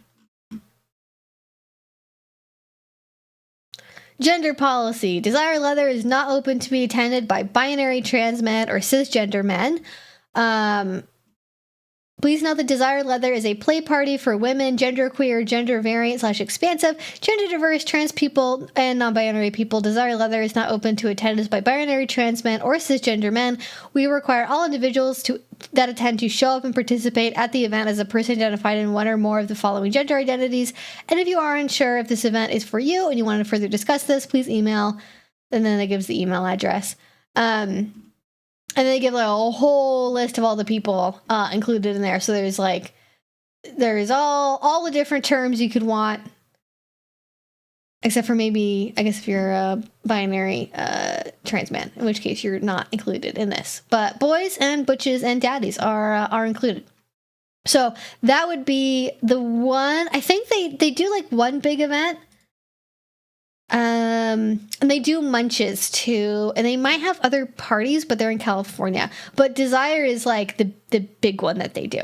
Gender policy. Desire Leather is not open to be attended by binary trans men or cisgender men. Please note that Desire Leather is a play party for women, genderqueer, gender variant / expansive, gender diverse, trans people, and non-binary people. Desire Leather is not open to attendance by binary trans men or cisgender men. We require all individuals that attend to show up and participate at the event as a person identified in one or more of the following gender identities. And if you are unsure if this event is for you and you want to further discuss this, please email. And then it gives the email address. And they give like a whole list of all the people included in there. So there's all the different terms you could want, except for maybe, I guess, if you're a binary trans man, in which case you're not included in this. But boys and butches and daddies are included. So that would be the one. I think they do like one big event. And they do munches too, and they might have other parties, but they're in California. But Desire is like the big one that they do.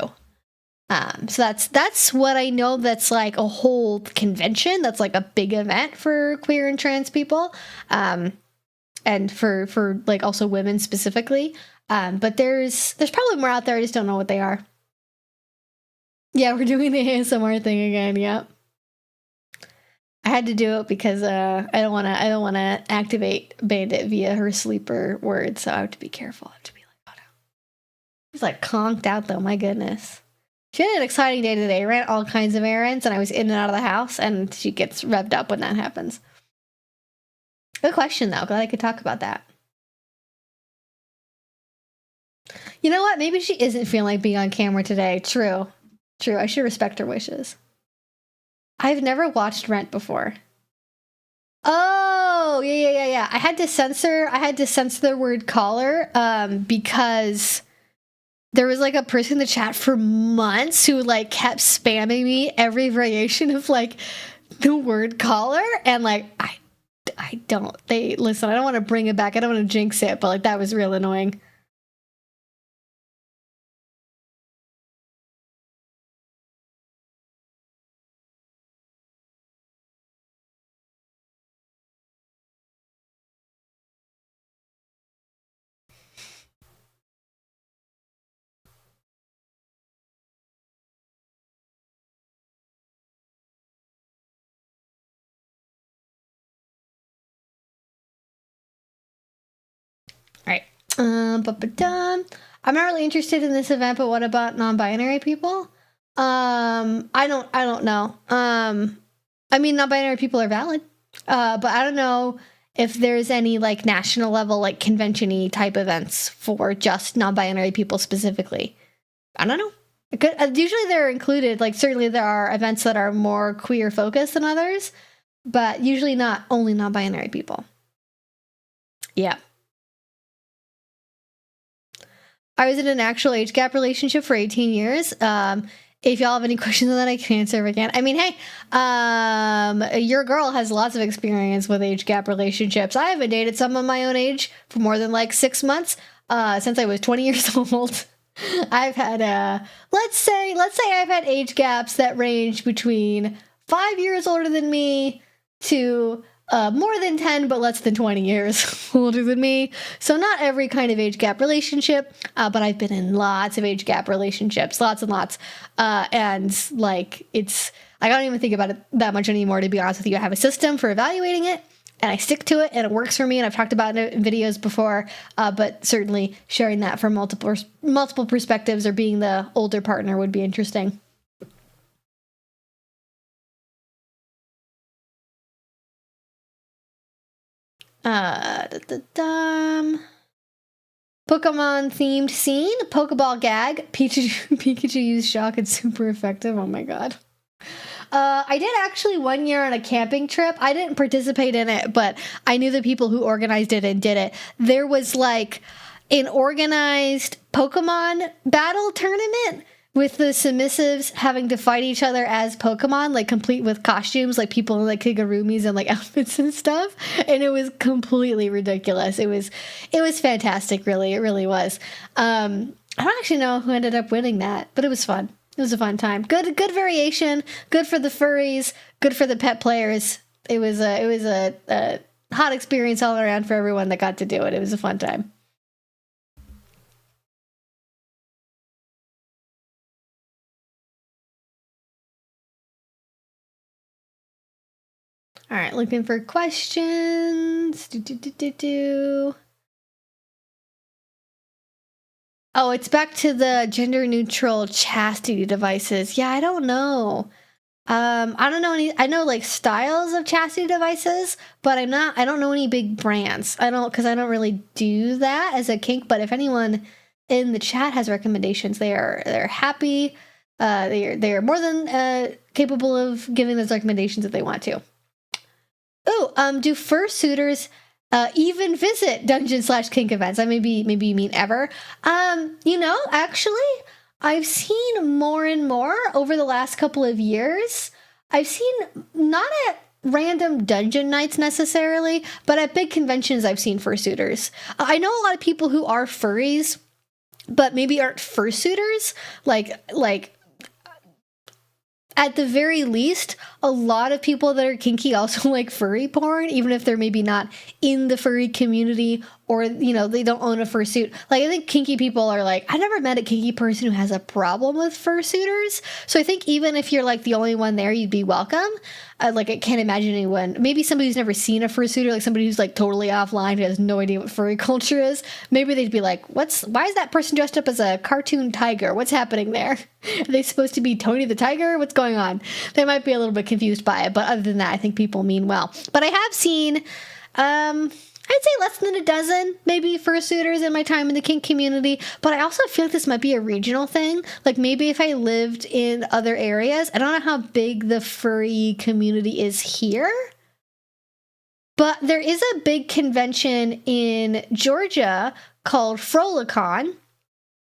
So that's what I know. That's like a whole convention. That's like a big event for queer and trans people, and for like also women specifically. But there's probably more out there. I just don't know what they are. Yeah, we're doing the ASMR thing again. Yep. I had to do it because I don't want to activate Bandit via her sleeper word, so I have to be careful. I have to be like, oh no. She's like conked out though, my goodness. She had an exciting day today. Ran all kinds of errands, and I was in and out of the house, and she gets revved up when that happens. Good question though. Glad I could talk about that. You know what? Maybe she isn't feeling like being on camera today. True. I should respect her wishes. I've never watched Rent before. Oh, yeah. I had to censor the word collar because there was like a person in the chat for months who like kept spamming me every variation of like the word collar, and like I don't want to bring it back. I don't want to jinx it, but like that was real annoying. All right. I'm not really interested in this event, but what about non-binary people? I don't know. I mean, non-binary people are valid. But I don't know if there's any like national level, like convention-y type events for just non-binary people specifically. I don't know. Usually they're included. Like certainly there are events that are more queer focused than others, but usually not only non-binary people. Yeah. I was in an actual age gap relationship for 18 years. If y'all have any questions on that, I can answer again. I mean, hey, your girl has lots of experience with age gap relationships. I haven't dated someone my own age for more than like 6 months since I was 20 years old. I've had let's say I've had age gaps that range between 5 years older than me to more than 10 but less than 20 years older than me. So not every kind of age gap relationship, but I've been in lots of age gap relationships, lots and lots. And like I don't even think about it that much anymore, to be honest with you. I have a system for evaluating it, and I stick to it, and it works for me, and I've talked about it in videos before, but certainly sharing that from multiple perspectives or being the older partner would be interesting. Pokemon themed scene, Pokeball gag. Pikachu used shock and super effective. Oh my god. I did actually one year on a camping trip. I didn't participate in it, but I knew the people who organized it and did it. There was like an organized Pokemon battle tournament with the submissives having to fight each other as Pokemon, like complete with costumes, like people in like kigurumis and like outfits and stuff. And it was completely ridiculous. It was fantastic, really. It really was. I don't actually know who ended up winning that, but it was fun. It was a fun time. Good variation. Good for the furries. Good for the pet players. It was a hot experience all around for everyone that got to do it. It was a fun time. All right, looking for questions. Oh, it's back to the gender neutral chastity devices. Yeah, I don't know. I don't know any. I know like styles of chastity devices, but I don't know any big brands. Because I don't really do that as a kink. But if anyone in the chat has recommendations, they're happy. They are more than capable of giving those recommendations if they want to. Oh, do fursuiters even visit dungeon/kink events? Maybe you mean ever. Actually, I've seen more and more over the last couple of years. I've seen not at random dungeon nights necessarily, but at big conventions I've seen fursuiters. I know a lot of people who are furries, but maybe aren't fursuiters. Like at the very least, a lot of people that are kinky also like furry porn, even if they're maybe not in the furry community or, they don't own a fursuit. Like, I think kinky people are like, I never met a kinky person who has a problem with fursuiters. So I think even if you're like the only one there, you'd be welcome. I can't imagine anyone, maybe somebody who's never seen a fursuiter, like somebody who's like totally offline, who has no idea what furry culture is. Maybe they'd be like, why is that person dressed up as a cartoon tiger? What's happening there? Are they supposed to be Tony the Tiger? What's going on? They might be a little bit confused by it, but other than that, I think people mean well. But I have seen, I'd say less than a dozen, maybe fursuiters in my time in the kink community, but I also feel like this might be a regional thing. Like maybe if I lived in other areas, I don't know how big the furry community is here, but there is a big convention in Georgia called Frolicon,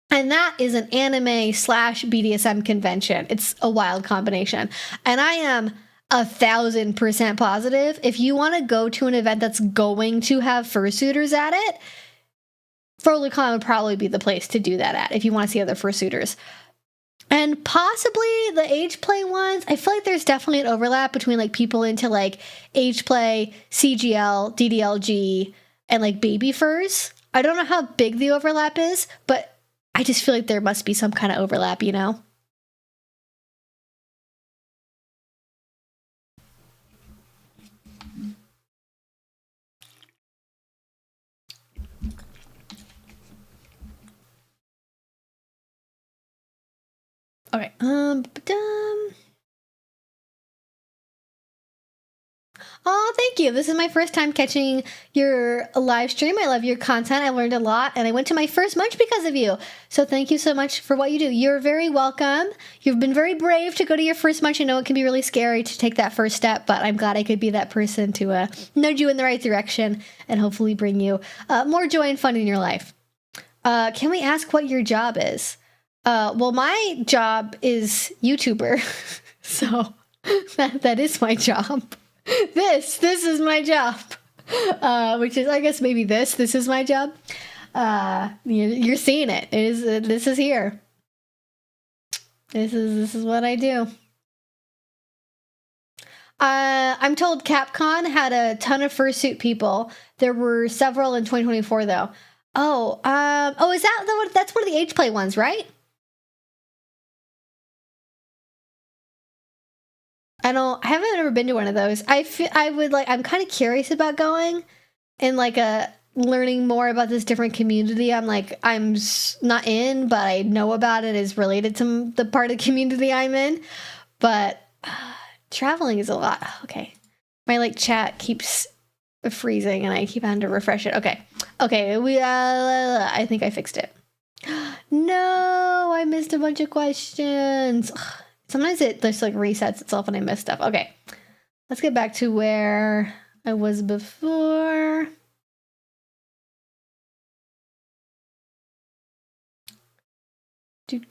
and that is an anime/BDSM convention. It's a wild combination, and I am 1,000% positive if you want to go to an event that's going to have fursuiters at it, Frolicon would probably be the place to do that at if you want to see other fursuiters. And possibly the age play ones. I feel like there's definitely an overlap between like people into like age play, CGL, DDLG, and like baby furs. I don't know how big the overlap is, but I just feel like there must be some kind of overlap, Okay. Oh, thank you. This is my first time catching your live stream. I love your content. I learned a lot, and I went to my first munch because of you. So thank you so much for what you do. You're very welcome. You've been very brave to go to your first munch. I know it can be really scary to take that first step, but I'm glad I could be that person to nudge you in the right direction and hopefully bring you more joy and fun in your life. Can we ask what your job is? Well, my job is YouTuber, so that is my job. This is my job, which is, I guess, maybe this is my job. You're seeing it. This is here. This is what I do. I'm told Capcom had a ton of fursuit people. There were several in 2024, though. Is that's one of the age play ones, right? I haven't ever been to one of those. I'm kind of curious about going and learning more about this different community. I'm not in, but I know about it is related to the part of the community I'm in. But traveling is a lot. Okay. My chat keeps freezing and I keep having to refresh it. Okay. Okay, I think I fixed it. No, I missed a bunch of questions. Ugh, sometimes it just like resets itself when I miss stuff. Okay, let's get back to where I was before. This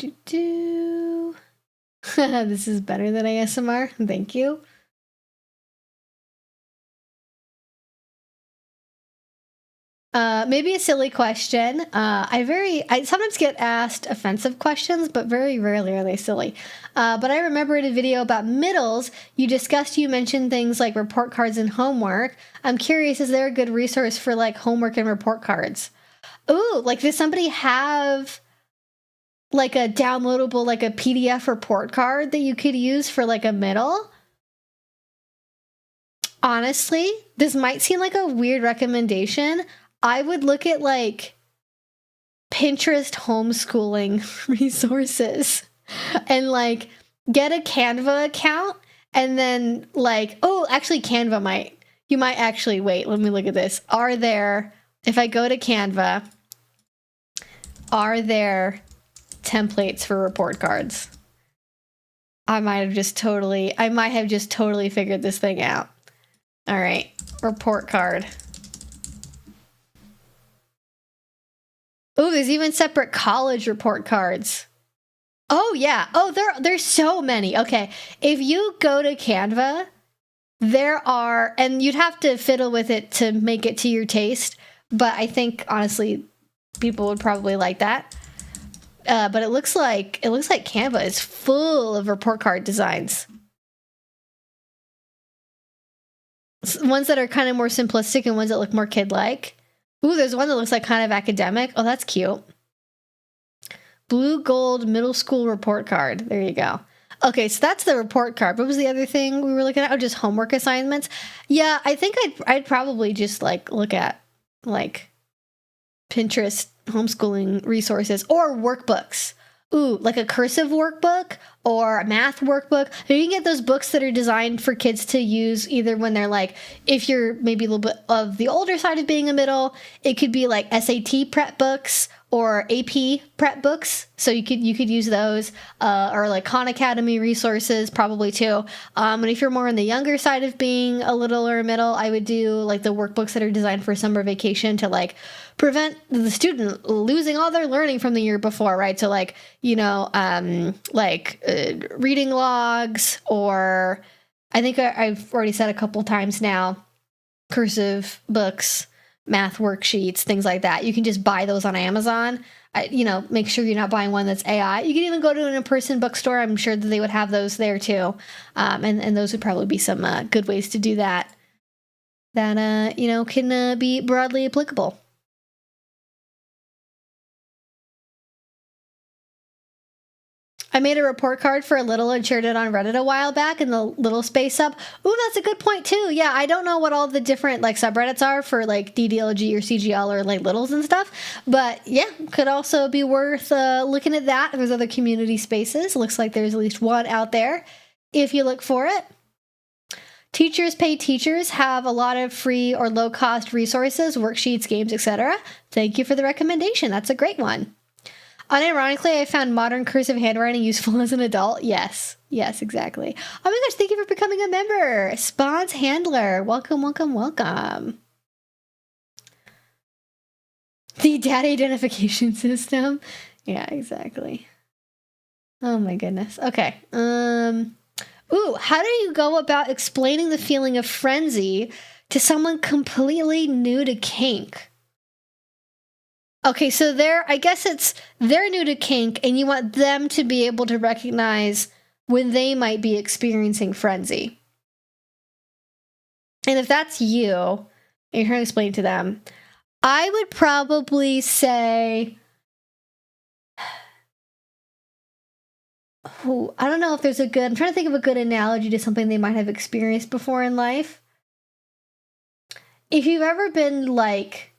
is better than ASMR. Thank you. Maybe a silly question. I sometimes get asked offensive questions, but very rarely are they silly. But I remember in a video about middles, you mentioned things like report cards and homework. I'm curious, is there a good resource for like homework and report cards? Ooh, like does somebody have like a downloadable, like a PDF report card that you could use for like a middle? Honestly, this might seem like a weird recommendation. I would look at like Pinterest homeschooling resources and like get a Canva account and then like, oh, actually you might actually, wait, let me look at this. If I go to Canva, are there templates for report cards? I might have just totally figured this thing out. All right, report card. Oh, there's even separate college report cards. Oh yeah. Oh, there's so many. Okay, if you go to Canva, and you'd have to fiddle with it to make it to your taste, but I think honestly, people would probably like that. But it looks like Canva is full of report card designs. Ones that are kind of more simplistic and ones that look more kid-like. Ooh, there's one that looks like kind of academic. Oh, that's cute. Blue gold middle school report card. There you go. Okay, so that's the report card. What was the other thing we were looking at? Oh, just homework assignments. Yeah, I think I'd probably just like look at like Pinterest homeschooling resources or workbooks. Ooh, like a cursive workbook or a math workbook. You can get those books that are designed for kids to use either when they're like, if you're maybe a little bit of the older side of being a middle, it could be like SAT prep books or AP prep books. So you could use those, or like Khan Academy resources probably too. And if you're more on the younger side of being a little or a middle, I would do like the workbooks that are designed for summer vacation to like prevent the student losing all their learning from the year before, right? So like, reading logs, or I think I've already said a couple times now, cursive books, math worksheets, things like that. You can just buy those on Amazon. Make sure you're not buying one that's AI. You can even go to an in-person bookstore. I'm sure that they would have those there too. And those would probably be some good ways to do that can be broadly applicable. I made a report card for a little and shared it on Reddit a while back in the little space sub. Ooh, that's a good point too. Yeah, I don't know what all the different like subreddits are for like DDLG or CGL or like littles and stuff, but yeah, could also be worth looking at that. There's other community spaces. Looks like there's at least one out there if you look for it. Teachers Pay Teachers have a lot of free or low-cost resources, worksheets, games, etc. Thank you for the recommendation. That's a great one. Unironically, I found modern cursive handwriting useful as an adult. Yes, exactly. Oh my gosh, thank you for becoming a member. Spawns Handler. Welcome. The data identification system. Yeah, exactly. Oh my goodness. Okay. Ooh, how do you go about explaining the feeling of frenzy to someone completely new to kink? Okay, so they're new to kink, and you want them to be able to recognize when they might be experiencing frenzy. And if that's you, and you're trying to explain to them, I would probably say, I don't know if there's I'm trying to think of a good analogy to something they might have experienced before in life. If you've ever been like,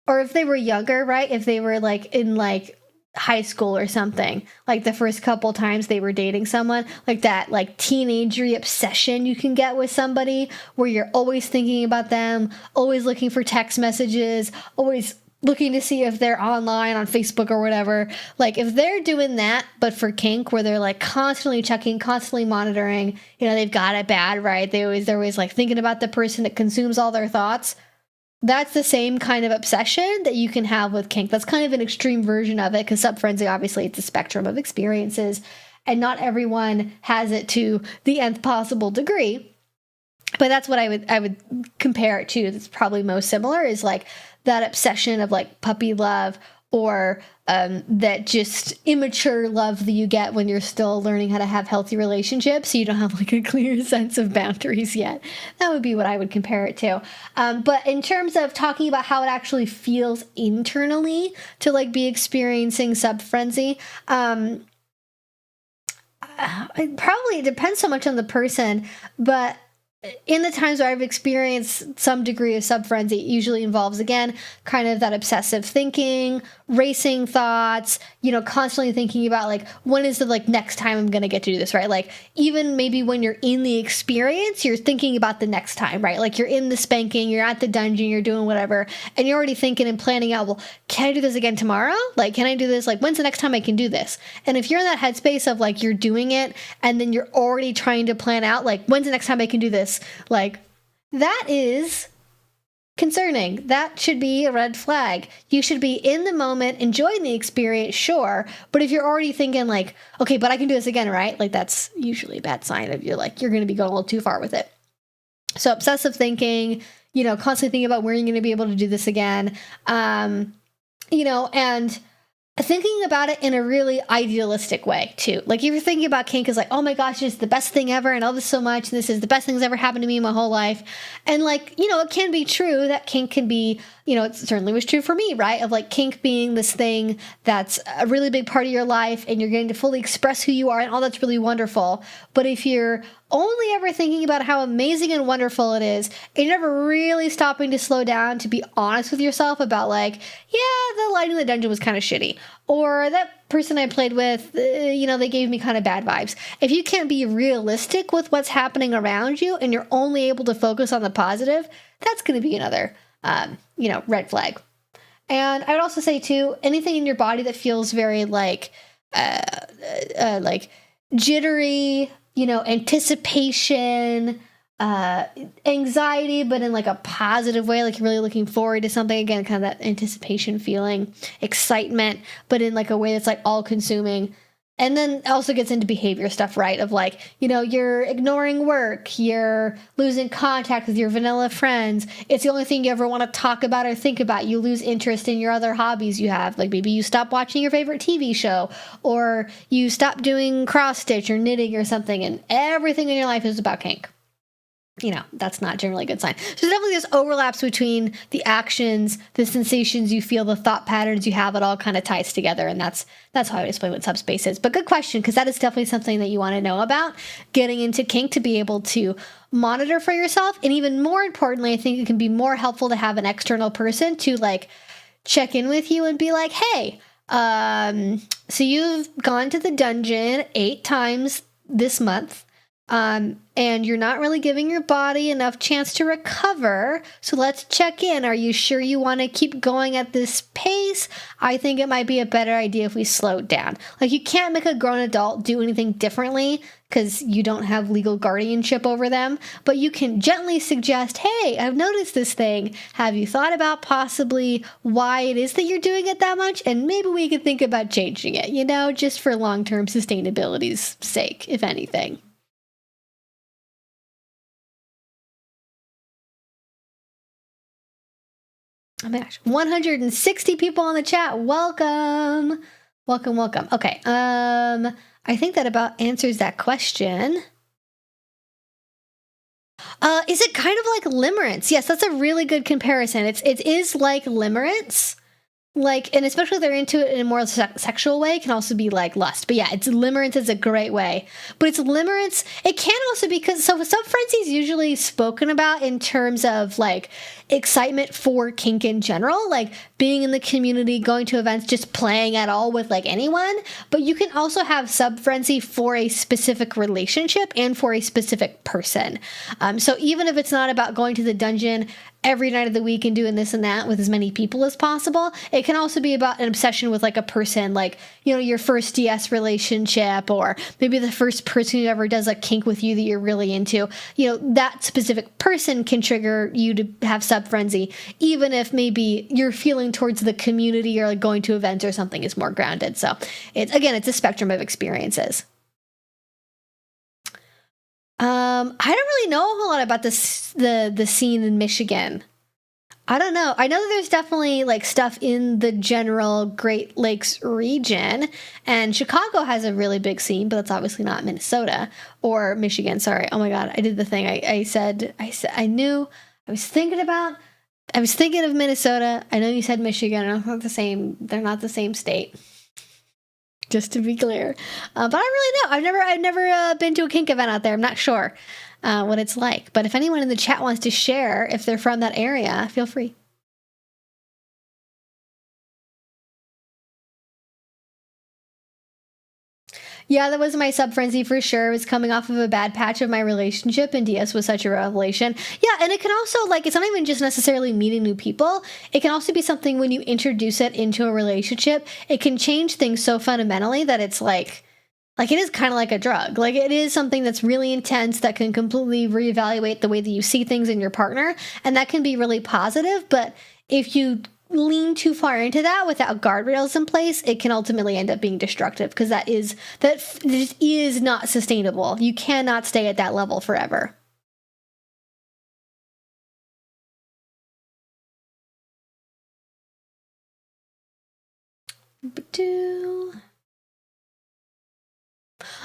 or if they were younger, right? If they were like in like high school or something, like the first couple times they were dating someone, like that like teenagery obsession you can get with somebody where you're always thinking about them, always looking for text messages, always looking to see if they're online on Facebook or whatever. Like, if they're doing that, but for kink, where they're like constantly checking, constantly monitoring, you know, they've got it bad, right? They're always like thinking about the person that consumes all their thoughts. That's the same kind of obsession that you can have with kink. That's kind of an extreme version of it, because sub-frenzy, obviously, it's a spectrum of experiences, and not everyone has it to the nth possible degree. But that's what I would compare it to. That's probably most similar, is like that obsession of like puppy love, or that just immature love that you get when you're still learning how to have healthy relationships, so you don't have like a clear sense of boundaries yet. That would be what I would compare it to. But in terms of talking about how it actually feels internally to like be experiencing sub-frenzy, it probably depends so much on the person, but in the times where I've experienced some degree of sub-frenzy, it usually involves, again, kind of that obsessive thinking, racing thoughts, you know, constantly thinking about, like, when is the, like, next time I'm going to get to do this, right? Like, even maybe when you're in the experience, you're thinking about the next time, right? Like, you're in the spanking, you're at the dungeon, you're doing whatever, and you're already thinking and planning out, well, can I do this again tomorrow? Like, can I do this? Like, when's the next time I can do this? And if you're in that headspace of, like, you're doing it, and then you're already trying to plan out, like, when's the next time I can do this? Like, that is concerning. That should be a red flag. You should be in the moment, enjoying the experience, sure, but if you're already thinking like, okay, but I can do this again, right? Like, that's usually a bad sign of you're going to be going a little too far with it. So obsessive thinking, you know, constantly thinking about where you're going to be able to do this again, you know, and thinking about it in a really idealistic way, too. Like, if you're thinking about kink as like, oh my gosh, it's the best thing ever, and I love this so much, and this is the best thing that's ever happened to me in my whole life. And, like, you know, it can be true that kink can be, you know, it certainly was true for me, right? Of, like, kink being this thing that's a really big part of your life, and you're getting to fully express who you are, and all that's really wonderful. But if you're only ever thinking about how amazing and wonderful it is, and you're never really stopping to slow down to be honest with yourself about, like, yeah, the lighting in the dungeon was kind of shitty, or that person I played with, you know, they gave me kind of bad vibes. If you can't be realistic with what's happening around you, and you're only able to focus on the positive, that's going to be another, you know, red flag. And I would also say, too, anything in your body that feels very, like jittery, you know, anticipation, anxiety, but in like a positive way, like you're really looking forward to something, again, kind of that anticipation feeling, excitement, but in like a way that's like all consuming. And then it also gets into behavior stuff, right? Of like, you know, you're ignoring work, you're losing contact with your vanilla friends. It's the only thing you ever want to talk about or think about. You lose interest in your other hobbies you have. Like, maybe you stop watching your favorite TV show, or you stop doing cross stitch or knitting or something, and everything in your life is about kink. You know, that's not generally a good sign. So definitely there's overlaps between the actions, the sensations you feel, the thought patterns you have. It all kind of ties together, and that's how I would explain what subspace is. But good question, because that is definitely something that you want to know about getting into kink, to be able to monitor for yourself. And even more importantly, I think it can be more helpful to have an external person to like check in with you and be like, hey, so you've gone to the dungeon 8 times this month. And you're not really giving your body enough chance to recover. So let's check in. Are you sure you want to keep going at this pace? I think it might be a better idea if we slowed down. Like, you can't make a grown adult do anything differently because you don't have legal guardianship over them. But you can gently suggest, hey, I've noticed this thing. Have you thought about possibly why it is that you're doing it that much? And maybe we could think about changing it, you know, just for long-term sustainability's sake, if anything. Oh my gosh, 160 people on the chat. Welcome. Welcome, welcome. Okay. I think that about answers that question. Is it kind of like limerence? Yes, that's a really good comparison. It is like limerence. Like, and especially if they're into it in a more sexual way, it can also be like lust. But yeah, it's limerence is a great way. But it's limerence. It can also be because sub-frenzy is usually spoken about in terms of like excitement for kink in general, like being in the community, going to events, just playing at all with like anyone. But you can also have sub-frenzy for a specific relationship and for a specific person. So even if it's not about going to the dungeon every night of the week and doing this and that with as many people as possible. It can also be about an obsession with like a person, like, you know, your first DS relationship, or maybe the first person who ever does a kink with you that you're really into. You know, that specific person can trigger you to have sub frenzy, even if maybe your feeling towards the community or like going to events or something is more grounded. So it's a spectrum of experiences. I don't really know a whole lot about this, the scene in Michigan. I don't know. I know that there's definitely like stuff in the general Great Lakes region, and Chicago has a really big scene, but that's obviously not Minnesota or Michigan. Sorry. Oh my God. I did the thing. I said, I knew I was thinking of Minnesota. I know you said Michigan. They're not the same state. Just to be clear. But I really know. I've never been to a kink event out there. I'm not sure what it's like. But if anyone in the chat wants to share, if they're from that area, feel free. Yeah, that was my sub frenzy for sure. It was coming off of a bad patch of my relationship, and DS was such a revelation. Yeah, and it can also, like, it's not even just necessarily meeting new people. It can also be something when you introduce it into a relationship. It can change things so fundamentally that it's like it is kind of like a drug. Like, it is something that's really intense that can completely reevaluate the way that you see things in your partner, and that can be really positive. But if you lean too far into that without guardrails in place, it can ultimately end up being destructive, because that just is not sustainable. You cannot stay at that level forever.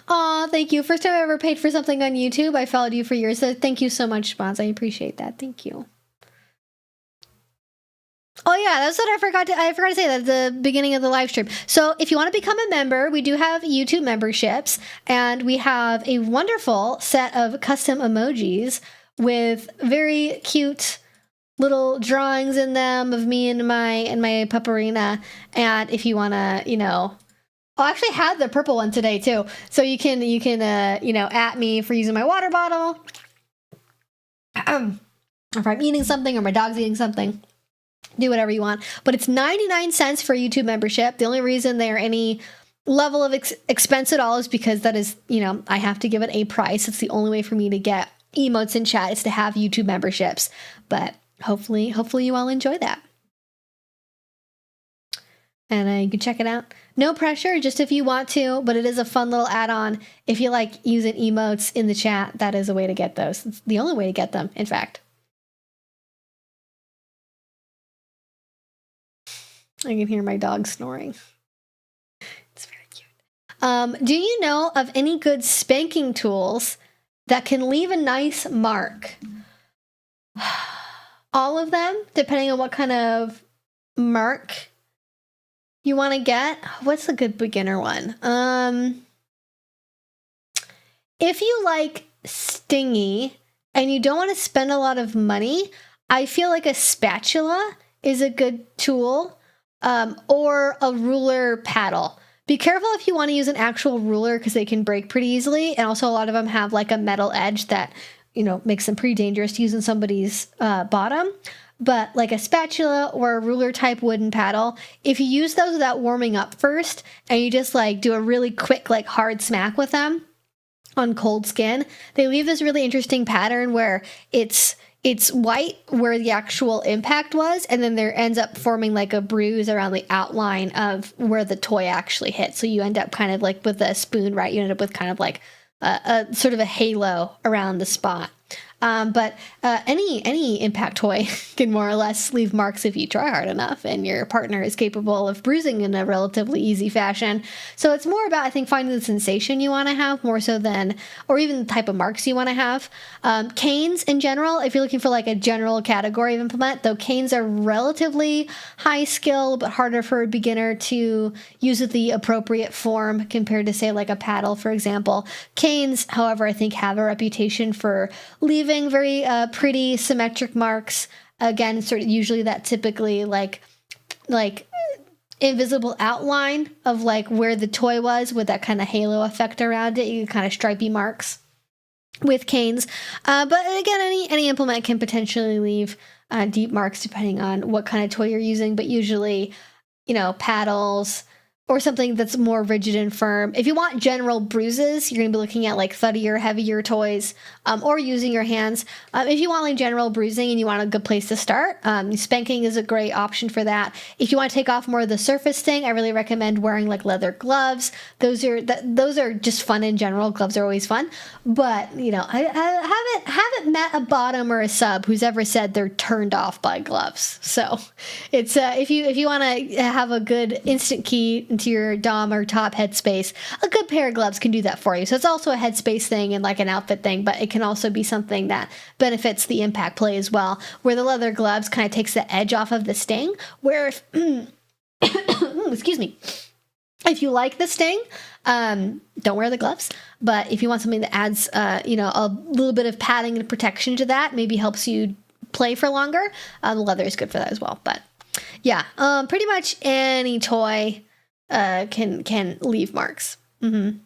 Aw, thank you. First time I ever paid for something on YouTube. I followed you for years, so thank you so much, Spons. I appreciate that. Thank you. Oh yeah, that's what I forgot to say that at the beginning of the live stream. So if you want to become a member, we do have YouTube memberships, and we have a wonderful set of custom emojis with very cute little drawings in them of me and my pupperina. And if you want to, you know, I actually had the purple one today too. So you can you know, at me for using my water bottle. If I'm eating something or my dog's eating something. Do whatever you want, but it's 99 cents for YouTube membership. The only reason they're any level of expense at all is because that is, you know, I have to give it a price. It's the only way for me to get emotes in chat is to have YouTube memberships. But hopefully you all enjoy that. And you can check it out. No pressure, just if you want to, but it is a fun little add-on. If you like using emotes in the chat, that is a way to get those. It's the only way to get them, in fact. I can hear my dog snoring. It's very cute. Do you know of any good spanking tools that can leave a nice mark? All of them, depending on what kind of mark you want to get. What's a good beginner one? If you like stingy and you don't want to spend a lot of money, I feel like a spatula is a good tool. Or a ruler paddle. Be careful if you want to use an actual ruler, because they can break pretty easily, and also a lot of them have like a metal edge that, you know, makes them pretty dangerous to use in somebody's bottom. But like a spatula or a ruler type wooden paddle, if you use those without warming up first, and you just like do a really quick like hard smack with them on cold skin, they leave this really interesting pattern where it's white where the actual impact was, and then there ends up forming like a bruise around the outline of where the toy actually hit. So you end up kind of like with a spoon, right? You end up with kind of like a sort of a halo around the spot. But any impact toy can more or less leave marks if you try hard enough, and your partner is capable of bruising in a relatively easy fashion. So it's more about, I think, finding the sensation you want to have more so than, or even the type of marks you want to have. Canes in general, if you're looking for like a general category of implement, though canes are relatively high skill, but harder for a beginner to use with the appropriate form compared to, say, like a paddle, for example. Canes, however, I think have a reputation for leaving very pretty symmetric marks. Again, sort of usually that typically like invisible outline of like where the toy was with that kind of halo effect around it. You kind of stripy marks with canes. But again, any implement can potentially leave deep marks depending on what kind of toy you're using, but usually, paddles or something that's more rigid and firm. If you want general bruises, you're going to be looking at like thuddier, heavier toys, or using your hands. If you want like general bruising and you want a good place to start, spanking is a great option for that. If you want to take off more of the surface thing, I really recommend wearing like leather gloves. Those are just fun in general. Gloves are always fun. But, I haven't met a bottom or a sub who's ever said they're turned off by gloves. So it's if you want to have a good instant key into your dom or top headspace, a good pair of gloves can do that for you. So it's also a headspace thing and like an outfit thing, but it can also be something that benefits the impact play as well, where the leather gloves kind of takes the edge off of the sting, where if excuse me, if you like the sting, don't wear the gloves. But if you want something that adds a little bit of padding and protection to that, maybe helps you play for longer, the leather is good for that as well. But yeah, pretty much any toy can leave marks. Mm-hmm.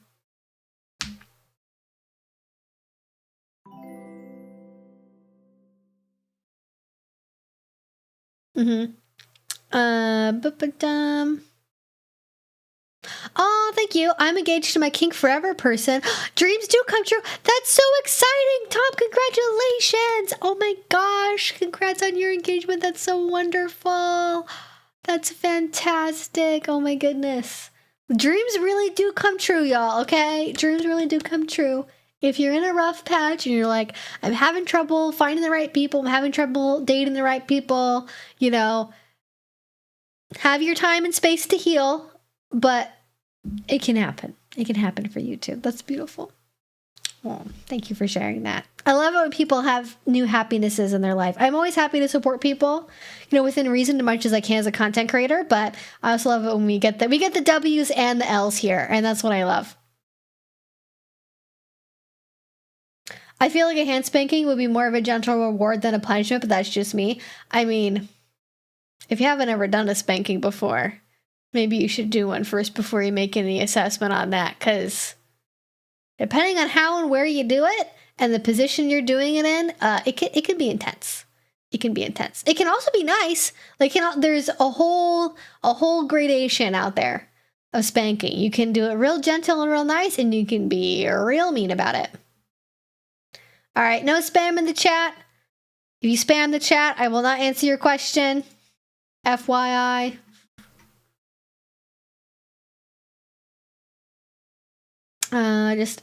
Mm-hmm. Oh, thank you. I'm engaged to my kink forever person. Dreams do come true. That's so exciting, Tom. Congratulations. Oh my gosh. Congrats on your engagement. That's so wonderful. That's fantastic. Oh my goodness. Dreams really do come true, y'all, okay? Dreams really do come true. If you're in a rough patch and you're like, I'm having trouble finding the right people, I'm having trouble dating the right people, have your time and space to heal, but it can happen. It can happen for you too. That's beautiful. Oh, thank you for sharing that. I love it when people have new happinesses in their life. I'm always happy to support people, within reason as much as I can as a content creator, but I also love it when we get the W's and the L's here, and that's what I love. I feel like a hand spanking would be more of a gentle reward than a punishment, but that's just me. I mean, if you haven't ever done a spanking before, maybe you should do one first before you make any assessment on that, because depending on how and where you do it and the position you're doing it in, it can be intense. It can be intense. It can also be nice. Like, there's a whole gradation out there of spanking. You can do it real gentle and real nice, and you can be real mean about it. All right, no spam in the chat. If you spam the chat, I will not answer your question. FYI. I just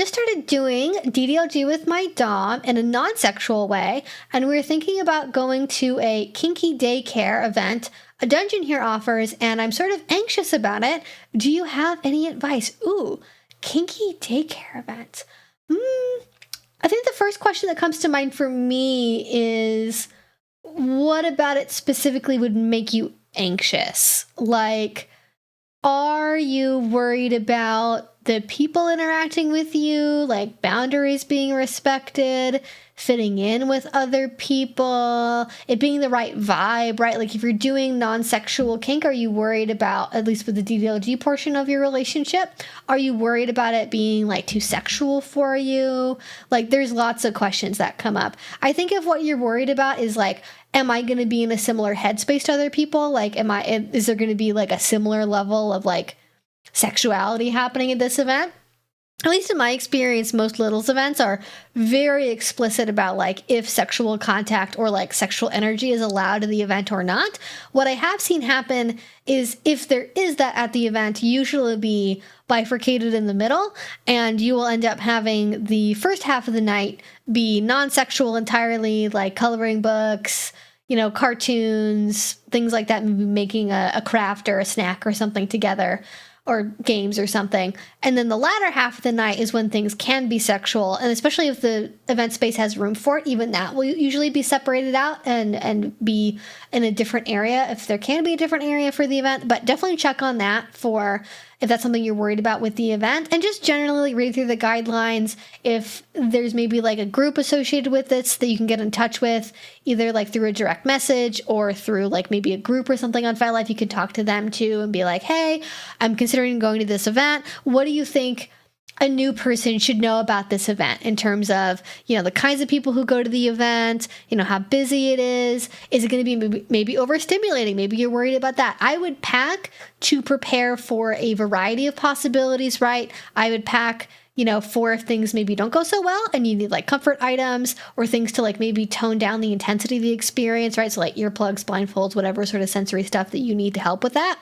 started doing DDLG with my dom in a non-sexual way, and we were thinking about going to a kinky daycare event a dungeon here offers, and I'm sort of anxious about it. Do you have any advice? Ooh, kinky daycare event. I think the first question that comes to mind for me is, what about it specifically would make you anxious? Like, are you worried about the people interacting with you, like boundaries being respected, fitting in with other people, it being the right vibe, right? Like, if you're doing non-sexual kink, are you worried about, at least with the DDLG portion of your relationship, are you worried about it being like too sexual for you? Like, there's lots of questions that come up. I think if what you're worried about is like, am I going to be in a similar headspace to other people? Like, is there going to be like a similar level of like sexuality happening at this event? At least in my experience, most Littles events are very explicit about like if sexual contact or like sexual energy is allowed in the event or not. What I have seen happen is if there is that at the event, usually be bifurcated in the middle, and you will end up having the first half of the night be non-sexual entirely, like coloring books, cartoons, things like that, maybe making a craft or a snack or something together, or games or something. And then the latter half of the night is when things can be sexual, and especially if the event space has room for it, even that will usually be separated out and be in a different area if there can be a different area for the event. But definitely check on that for if that's something you're worried about with the event, and just generally read through the guidelines. If there's maybe like a group associated with this that you can get in touch with, either like through a direct message or through like maybe a group or something on FiLife, you can talk to them too and be like, hey, I'm considering going to this event. What do you think a new person should know about this event in terms of, the kinds of people who go to the event, how busy it is. Is it going to be maybe overstimulating? Maybe you're worried about that. I would pack to prepare for a variety of possibilities, right? I would pack, for if things maybe don't go so well and you need like comfort items or things to like maybe tone down the intensity of the experience, right? So like earplugs, blindfolds, whatever sort of sensory stuff that you need to help with that.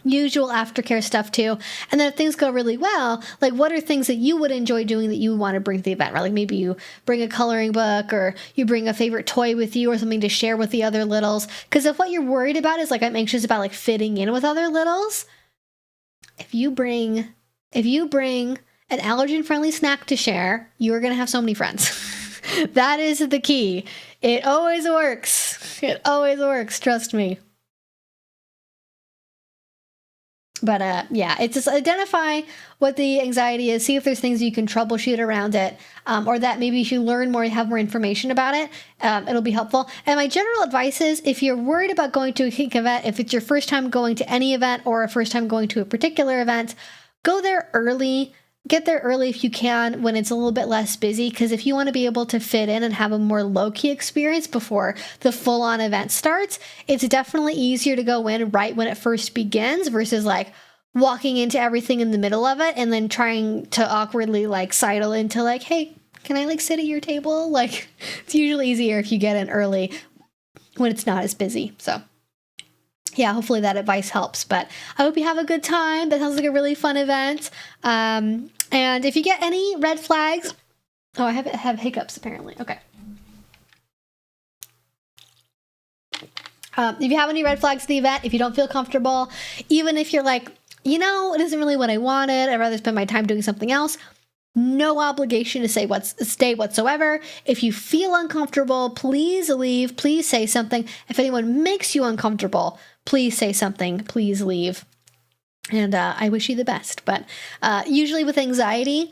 Usual aftercare stuff too. And then if things go really well, like what are things that you would enjoy doing that you want to bring to the event, right? Like maybe you bring a coloring book or you bring a favorite toy with you or something to share with the other littles. Because if what you're worried about is like, I'm anxious about like fitting in with other littles, if you bring an allergen-friendly snack to share, you're going to have so many friends. That is the key. It always works. It always works. Trust me. But it's just identify what the anxiety is, see if there's things you can troubleshoot around it, or that maybe if you learn more, you have more information about it, it'll be helpful. And my general advice is if you're worried about going to a kink event, if it's your first time going to any event or a first time going to a particular event, go there early. Get there early if you can when it's a little bit less busy, because if you want to be able to fit in and have a more low-key experience before the full-on event starts, it's definitely easier to go in right when it first begins versus like walking into everything in the middle of it and then trying to awkwardly like sidle into like, hey, can I like sit at your table? Like it's usually easier if you get in early when it's not as busy. So yeah, hopefully that advice helps, but I hope you have a good time. That sounds like a really fun event. And if you get any red flags, I have hiccups apparently. Okay. If you have any red flags to the event, if you don't feel comfortable, even if you're like, it isn't really what I wanted, I'd rather spend my time doing something else, no obligation to stay whatsoever. If you feel uncomfortable, please leave. Please say something. If anyone makes you uncomfortable, please say something. Please leave. And I wish you the best. But usually with anxiety,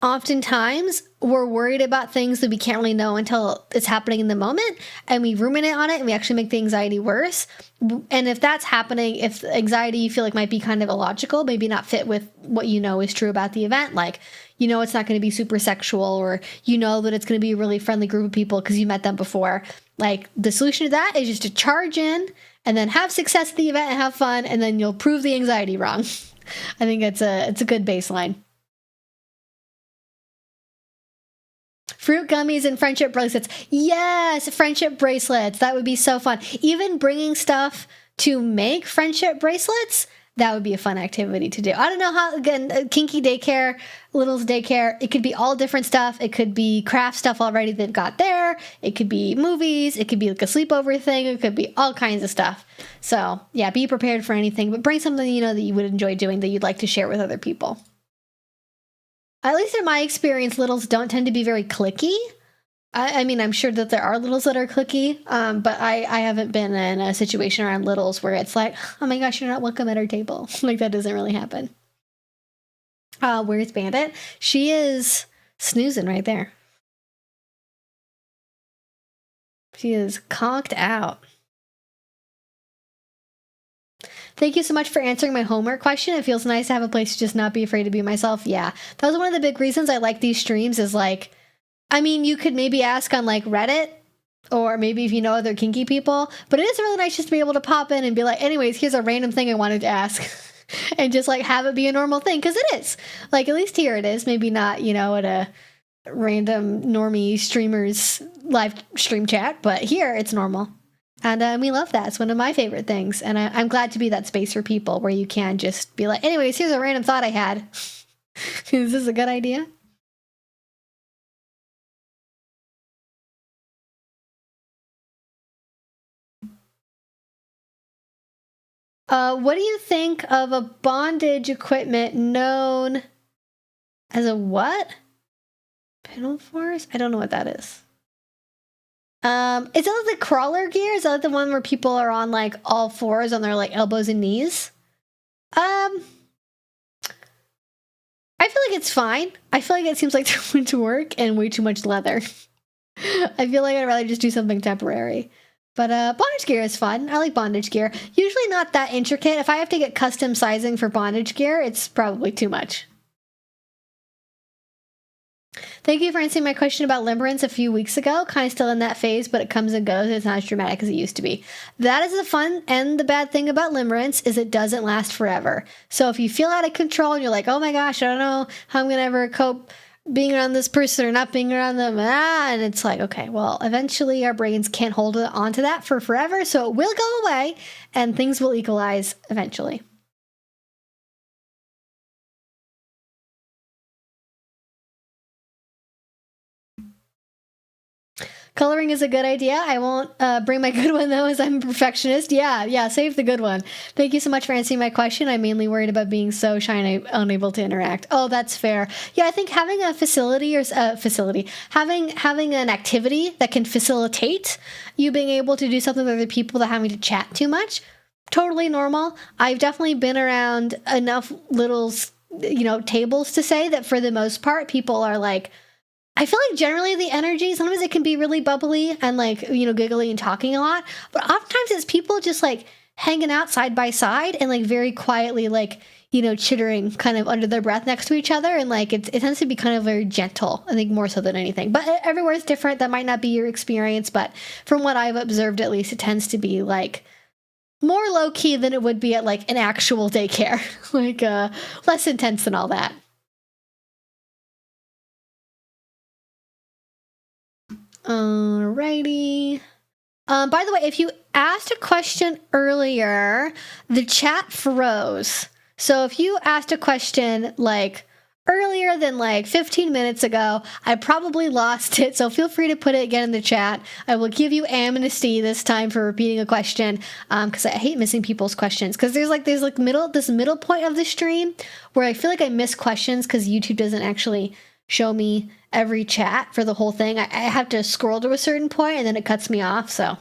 oftentimes we're worried about things that we can't really know until it's happening in the moment, and we ruminate on it and we actually make the anxiety worse. And if that's happening, if anxiety you feel like might be kind of illogical, maybe not fit with what you know is true about the event, like it's not going to be super sexual, or that it's going to be a really friendly group of people because you met them before, like the solution to that is just to charge in and then have success at the event and have fun, and then you'll prove the anxiety wrong. I think it's a good baseline. Fruit gummies and friendship bracelets. Yes, friendship bracelets. That would be so fun. Even bringing stuff to make friendship bracelets, that would be a fun activity to do. I don't know how, again, kinky daycare, littles daycare, it could be all different stuff. It could be craft stuff already they've got there. It could be movies. It could be like a sleepover thing. It could be all kinds of stuff. So yeah, be prepared for anything, but bring something that you would enjoy doing that you'd like to share with other people. At least in my experience, littles don't tend to be very cliquey. I mean, I'm sure that there are littles that are cliquey, but I haven't been in a situation around littles where it's like, oh my gosh, you're not welcome at our table. Like, that doesn't really happen. Where's Bandit? She is snoozing right there. She is conked out. Thank you so much for answering my homework question. It feels nice to have a place to just not be afraid to be myself. Yeah, that was one of the big reasons I like these streams is like, I mean, you could maybe ask on like Reddit or maybe if you know other kinky people, but it is really nice just to be able to pop in and be like, anyways, here's a random thing I wanted to ask and just like have it be a normal thing. Cause it is like, at least here it is, maybe not, at a random normie streamers live stream chat, but here it's normal. And we love that. It's one of my favorite things. And I'm glad to be that space for people where you can just be like, anyways, here's a random thought I had. Is this a good idea? What do you think of a bondage equipment known as a what? Pedal force? I don't know what that is. Is that like the crawler gear? Is that like the one where people are on like all fours on their like elbows and knees? I feel like it's fine. I feel like it seems like too much work and way too much leather. I feel like I'd rather just do something temporary. But bondage gear is fun. I like bondage gear. Usually not that intricate. If I have to get custom sizing for bondage gear, it's probably too much. Thank you for answering my question about limerence a few weeks ago. Kind of still in that phase, but it comes and goes. It's not as dramatic as it used to be. That is the fun and the bad thing about limerence is it doesn't last forever. So if you feel out of control and you're like, oh my gosh, I don't know how I'm going to ever cope being around this person or not being around them, and it's like, okay, well, eventually our brains can't hold on to that for forever, so it will go away and things will equalize eventually. Coloring is a good idea. I won't bring my good one, though, as I'm a perfectionist. Yeah, save the good one. Thank you so much for answering my question. I'm mainly worried about being so shy and unable to interact. Oh, that's fair. Yeah, I think having a having an activity that can facilitate you being able to do something with other people without having to chat too much, totally normal. I've definitely been around enough little, tables to say that for the most part, people are like, I feel like generally the energy, sometimes it can be really bubbly and giggly and talking a lot. But oftentimes it's people just like hanging out side by side and like very quietly, chittering kind of under their breath next to each other. And like it tends to be kind of very gentle, I think more so than anything. But everywhere is different. That might not be your experience. But from what I've observed, at least, it tends to be like more low key than it would be at like an actual daycare, less intense than all that. Alrighty. By the way, if you asked a question earlier, the chat froze. So if you asked a question like earlier than like 15 minutes ago, I probably lost it. So feel free to put it again in the chat. I will give you amnesty this time for repeating a question, because I hate missing people's questions. Because there's this middle point of the stream where I feel like I miss questions because YouTube doesn't actually show me every chat for the whole thing. I have to scroll to a certain point and then it cuts me off. So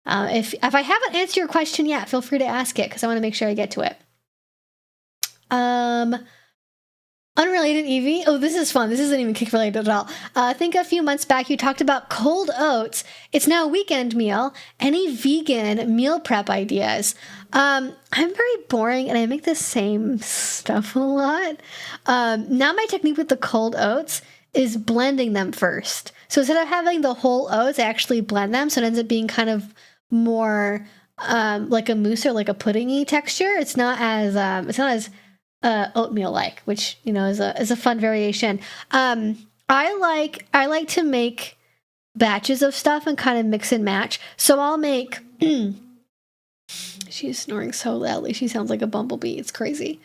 if I haven't answered your question yet, feel free to ask it because I want to make sure I get to it. Unrelated, Evie. Oh, this is fun. This isn't even kick related at all. I think a few months back you talked about cold oats. It's now a weekend meal. Any vegan meal prep ideas? I'm very boring and I make the same stuff a lot. Now my technique with the cold oats is blending them first. So instead of having the whole oats, I actually blend them. So it ends up being kind of more like a mousse or like a puddingy texture. It's not as oatmeal like, which is a fun variation. I like to make batches of stuff and kind of mix and match. So I'll make she's snoring so loudly, she sounds like a bumblebee. It's crazy.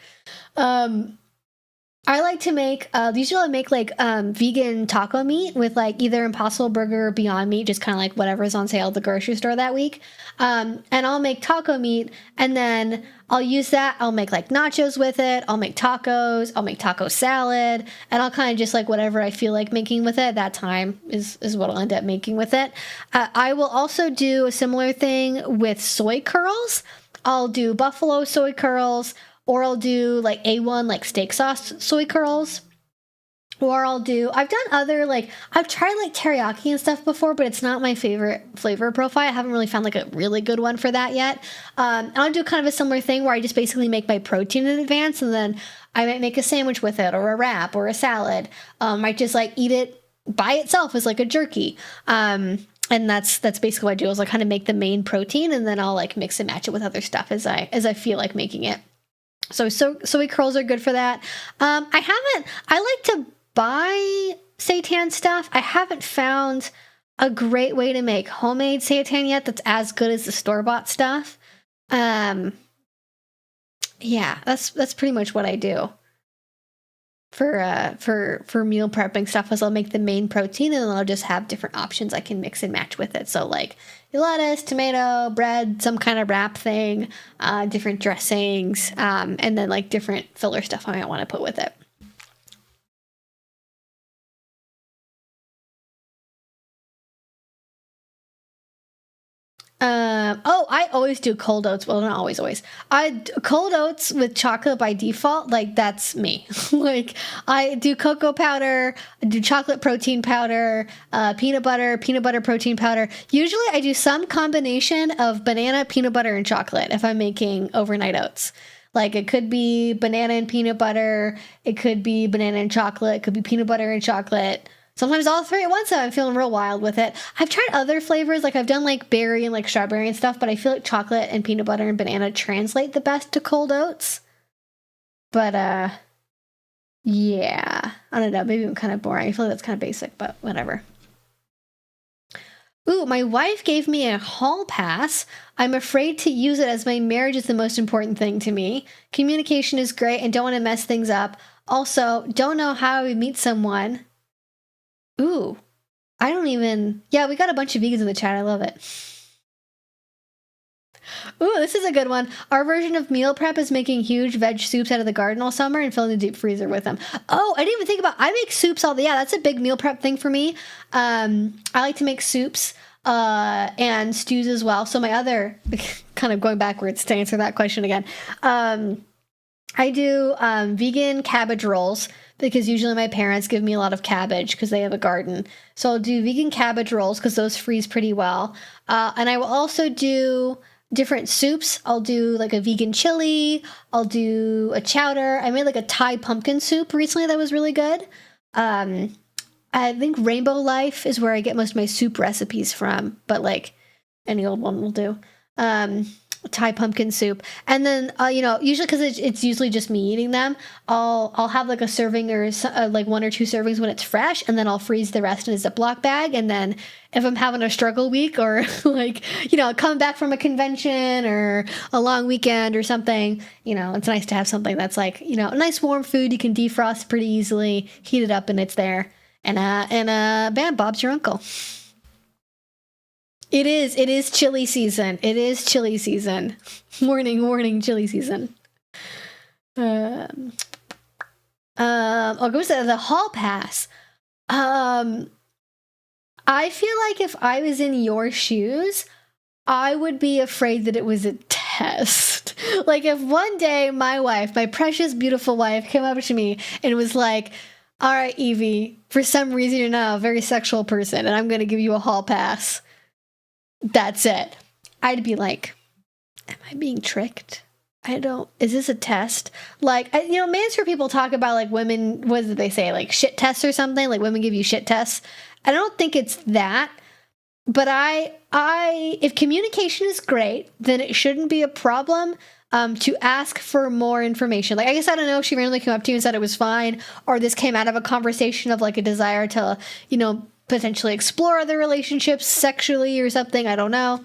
I like to make usually I make like vegan taco meat with like either Impossible Burger or Beyond Meat, just kind of like whatever's on sale at the grocery store that week. And I'll make taco meat and then I'll use that. I'll make like nachos with it. I'll make tacos. I'll make taco salad. And I'll kind of just like whatever I feel like making with it at that time is what I'll end up making with it. I will also do a similar thing with soy curls. I'll do buffalo soy curls. Or I'll do like A1, like steak sauce soy curls. Or I've done other, I've tried like teriyaki and stuff before, but it's not my favorite flavor profile. I haven't really found like a really good one for that yet. I'll do kind of a similar thing where I just basically make my protein in advance and then I might make a sandwich with it or a wrap or a salad. Might just like eat it by itself as like a jerky. And that's basically what I do is I kind of make the main protein and then I'll like mix and match it with other stuff as I feel like making it. So soy curls are good for that. I like to buy seitan stuff. I haven't found a great way to make homemade seitan yet that's as good as the store-bought stuff. Yeah, that's pretty much what I do for meal prepping stuff is I'll make the main protein and then I'll just have different options I can mix and match with it. So like lettuce, tomato, bread, some kind of wrap thing, different dressings, and then like different filler stuff I might want to put with it. I always do cold oats. Well, not always. Cold oats with chocolate by default. Like that's me. Like I do cocoa powder, I do chocolate protein powder, peanut butter protein powder. Usually I do some combination of banana, peanut butter, and chocolate if I'm making overnight oats. Like it could be banana and peanut butter. It could be banana and chocolate. It could be peanut butter and chocolate. Sometimes all three at once, so I'm feeling real wild with it. I've tried other flavors, like I've done like berry and like strawberry and stuff, but I feel like chocolate and peanut butter and banana translate the best to cold oats. But yeah, I don't know, maybe I'm kind of boring. I feel like that's kind of basic, but whatever. Ooh, my wife gave me a hall pass. I'm afraid to use it as my marriage is the most important thing to me. Communication is great and don't want to mess things up. Also, don't know how I would meet someone. Ooh, I don't even... Yeah, we got a bunch of vegans in the chat. I love it. Ooh, this is a good one. Our version of meal prep is making huge veg soups out of the garden all summer and filling the deep freezer with them. Oh, I didn't even think about... I make soups all the... Yeah, that's a big meal prep thing for me. I like to make soups and stews as well. So my other... kind of going backwards to answer that question again. I do vegan cabbage rolls because usually my parents give me a lot of cabbage because they have a garden. So I'll do vegan cabbage rolls because those freeze pretty well. And I will also do different soups. I'll do like a vegan chili. I'll do a chowder. I made like a Thai pumpkin soup recently that was really good. I think Rainbow Life is where I get most of my soup recipes from, but like any old one will do. Thai pumpkin soup, and then usually because it's usually just me eating them, I'll have like a serving or like 1 or 2 servings when it's fresh, and then I'll freeze the rest in a Ziploc bag. And then if I'm having a struggle week or like coming back from a convention or a long weekend or something, it's nice to have something that's like a nice warm food you can defrost pretty easily, heat it up, and it's there. And bam, Bob's your uncle. It is chili season. It is chili season. Warning, chili season. I'll go to the hall pass. I feel like if I was in your shoes, I would be afraid that it was a test. Like if one day my wife, my precious, beautiful wife, came up to me and was like, all right, Evie, for some reason you're not a very sexual person and I'm going to give you a hall pass. That's it. I'd be like, am I being tricked? Is this a test? Like, Mansper people talk about like women, what did they say? Like shit tests or something? Like women give you shit tests. I don't think it's that. But if communication is great, then it shouldn't be a problem to ask for more information. Like, I guess I don't know if she randomly came up to you and said it was fine, or this came out of a conversation of like a desire to, potentially explore other relationships sexually or something. I don't know.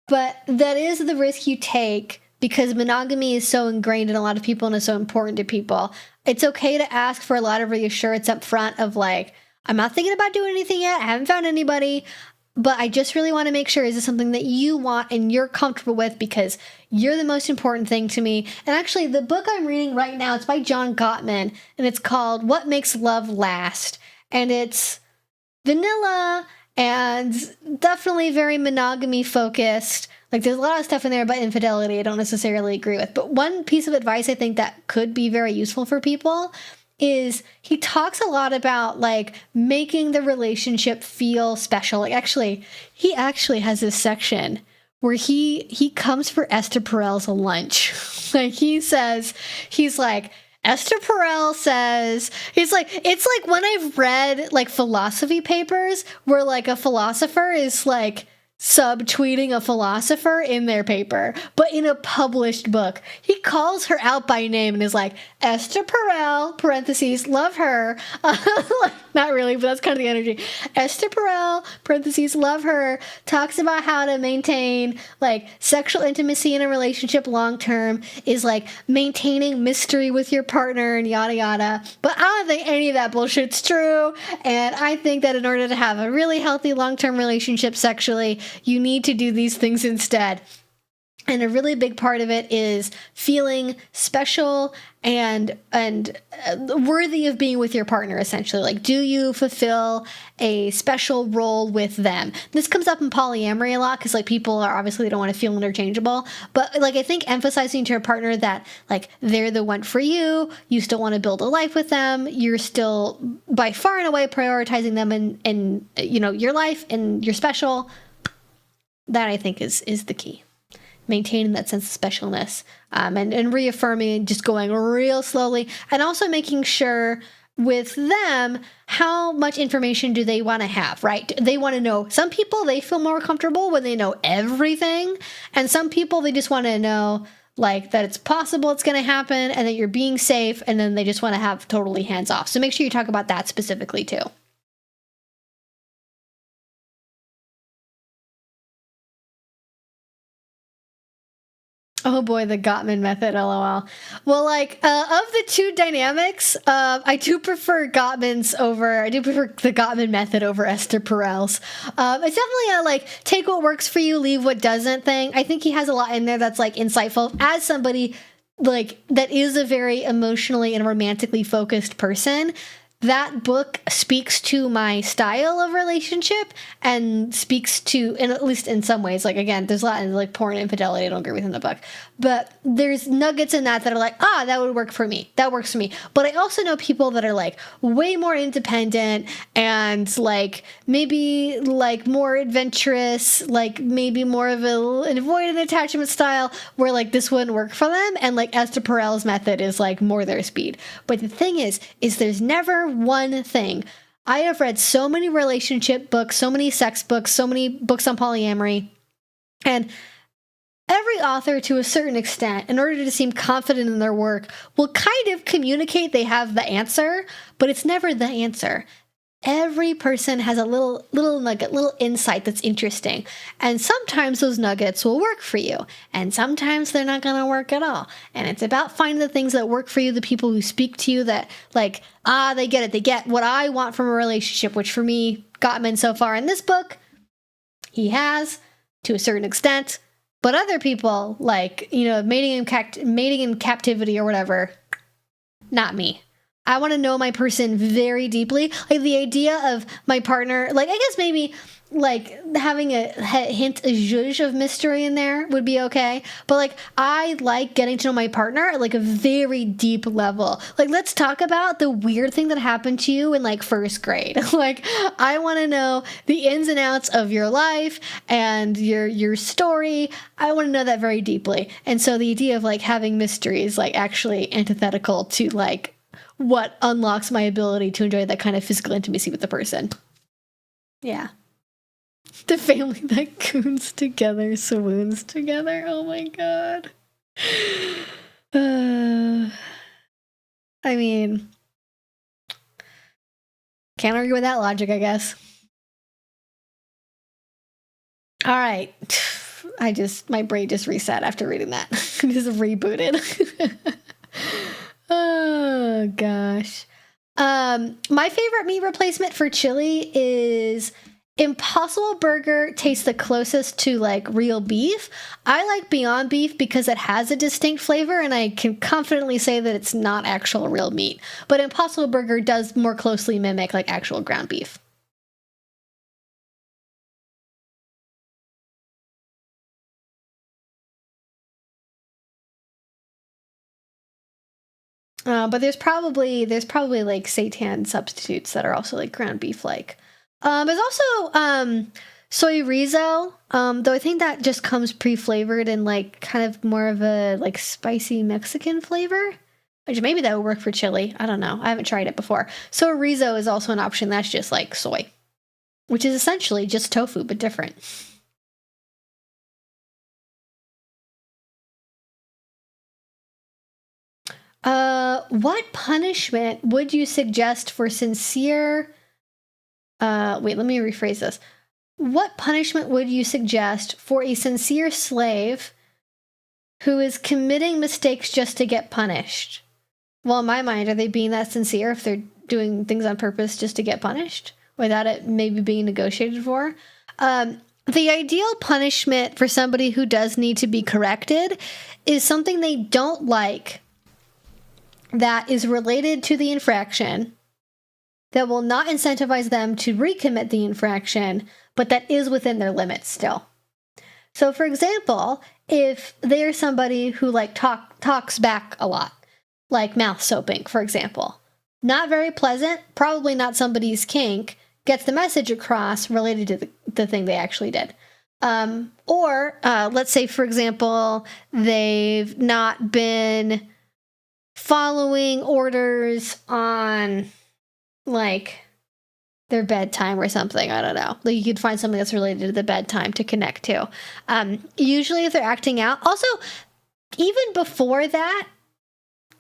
But that is the risk you take because monogamy is so ingrained in a lot of people and is so important to people. It's okay to ask for a lot of reassurance up front of like, I'm not thinking about doing anything yet. I haven't found anybody, but I just really want to make sure, is this something that you want and you're comfortable with because you're the most important thing to me. And actually, the book I'm reading right now, it's by John Gottman, and it's called What Makes Love Last. And it's vanilla and definitely very monogamy focused. Like there's a lot of stuff in there about infidelity I don't necessarily agree with. But one piece of advice I think that could be very useful for people is he talks a lot about like making the relationship feel special. Like he actually has this section where he comes for Esther Perel's lunch. Like he's like, Esther Perel says, it's like when I've read like philosophy papers where like a philosopher is like subtweeting a philosopher in their paper, but in a published book. He calls her out by name and is like, Esther Perel, parentheses, love her. Not really, but that's kind of the energy. Esther Perel, parentheses, love her, talks about how to maintain like sexual intimacy in a relationship long term is like maintaining mystery with your partner and yada yada. But I don't think any of that bullshit's true. And I think that in order to have a really healthy long-term relationship sexually, you need to do these things instead. And a really big part of it is feeling special and worthy of being with your partner, essentially. Like, do you fulfill a special role with them? This comes up in polyamory a lot because, like, people are obviously they don't want to feel interchangeable. But, like, I think emphasizing to your partner that, like, they're the one for you, you still want to build a life with them, you're still by far and away prioritizing them in your life and you're special. That, I think, is the key. Maintaining that sense of specialness and reaffirming and just going real slowly. And also making sure with them, how much information do they want to have, right? They want to know. Some people, they feel more comfortable when they know everything. And some people, they just want to know, like, that it's possible it's going to happen and that you're being safe. And then they just want to have totally hands off. So make sure you talk about that specifically too. Oh boy, the Gottman method, lol. Well, like, of the two dynamics, I do prefer the Gottman method over Esther Perel's. It's definitely a, like, take what works for you, leave what doesn't thing. I think he has a lot in there that's, like, insightful. As somebody, like, that is a very emotionally and romantically focused person, that book speaks to my style of relationship and speaks to, and at least in some ways, like, again, there's a lot of, like, porn infidelity I don't agree with in the book, but there's nuggets in that are like, that would work for me. That works for me. But I also know people that are, like, way more independent and, like, maybe, like, more adventurous, like, maybe more of an avoidant attachment style where, like, this wouldn't work for them. And, like, Esther Perel's method is, like, more their speed. But the thing is there's never one thing. I have read so many relationship books, so many sex books, so many books on polyamory, and every author, to a certain extent, in order to seem confident in their work, will kind of communicate they have the answer, but it's never the answer. Every person has a little nugget, little insight that's interesting. And sometimes those nuggets will work for you. And sometimes they're not going to work at all. And it's about finding the things that work for you, the people who speak to you that, like, they get it. They get what I want from a relationship, which for me, Gottman so far in this book, he has, to a certain extent. But other people, like, mating in captivity or whatever, not me. I want to know my person very deeply. Like, the idea of my partner, like, I guess maybe, like, having a hint, a zhuzh of mystery in there would be okay. But, like, I like getting to know my partner at, like, a very deep level. Like, let's talk about the weird thing that happened to you in, like, first grade. Like, I want to know the ins and outs of your life and your story. I want to know that very deeply. And so the idea of, like, having mystery is, like, actually antithetical to, like, what unlocks my ability to enjoy that kind of physical intimacy with the person. Yeah. The family that coons together, swoons together. Oh my god. I mean, can't argue with that logic, I guess. All right. My brain just reset after reading that. Just rebooted. Oh gosh. My favorite meat replacement for chili is Impossible Burger. Tastes the closest to, like, real beef. I like Beyond Beef because it has a distinct flavor, and I can confidently say that it's not actual real meat. But Impossible Burger does more closely mimic, like, actual ground beef. But there's probably like seitan substitutes that are also, like, ground beef like. There's also soy rizo, though I think that just comes pre-flavored in, like, kind of more of a, like, spicy Mexican flavor. Which maybe that would work for chili. I don't know. I haven't tried it before. So rizo is also an option that's just, like, soy, which is essentially just tofu but different. What punishment would you suggest for sincere... wait, let me rephrase this. What punishment would you suggest for a sincere slave who is committing mistakes just to get punished? Well, in my mind, are they being that sincere if they're doing things on purpose just to get punished without it maybe being negotiated for? The ideal punishment for somebody who does need to be corrected is something they don't like that is related to the infraction, that will not incentivize them to recommit the infraction, but that is within their limits still. So, for example, if they are somebody who, like, talks back a lot, like mouth soaping, for example, not very pleasant, probably not somebody's kink, gets the message across related to the thing they actually did. Or let's say, for example, they've not been following orders on like their bedtime or something. I don't know. Like you could find something that's related to the bedtime to connect to. Usually if they're acting out, also even before that,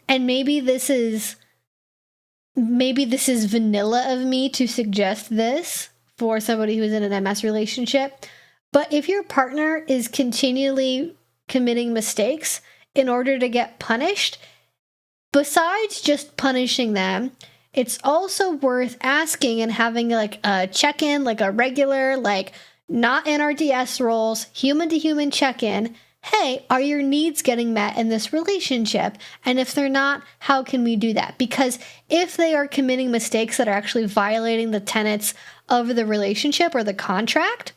and maybe this is vanilla of me to suggest this for somebody who's in an MS relationship, but if your partner is continually committing mistakes in order to get punished, besides just punishing them, it's also worth asking and having like a check-in, like a regular, like not NRDS roles, human-to-human check-in. Hey, are your needs getting met in this relationship? And if they're not, how can we do that? Because if they are committing mistakes that are actually violating the tenets of the relationship or the contract,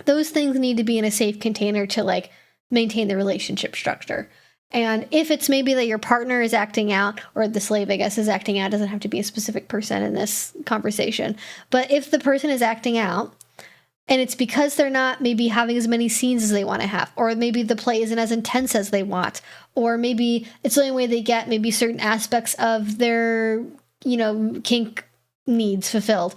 those things need to be in a safe container to like maintain the relationship structure. And if it's maybe that your partner is acting out, or the slave, I guess, is acting out, doesn't have to be a specific person in this conversation, but if the person is acting out, and it's because they're not maybe having as many scenes as they want to have, or maybe the play isn't as intense as they want, or maybe it's the only way they get maybe certain aspects of their, kink needs fulfilled,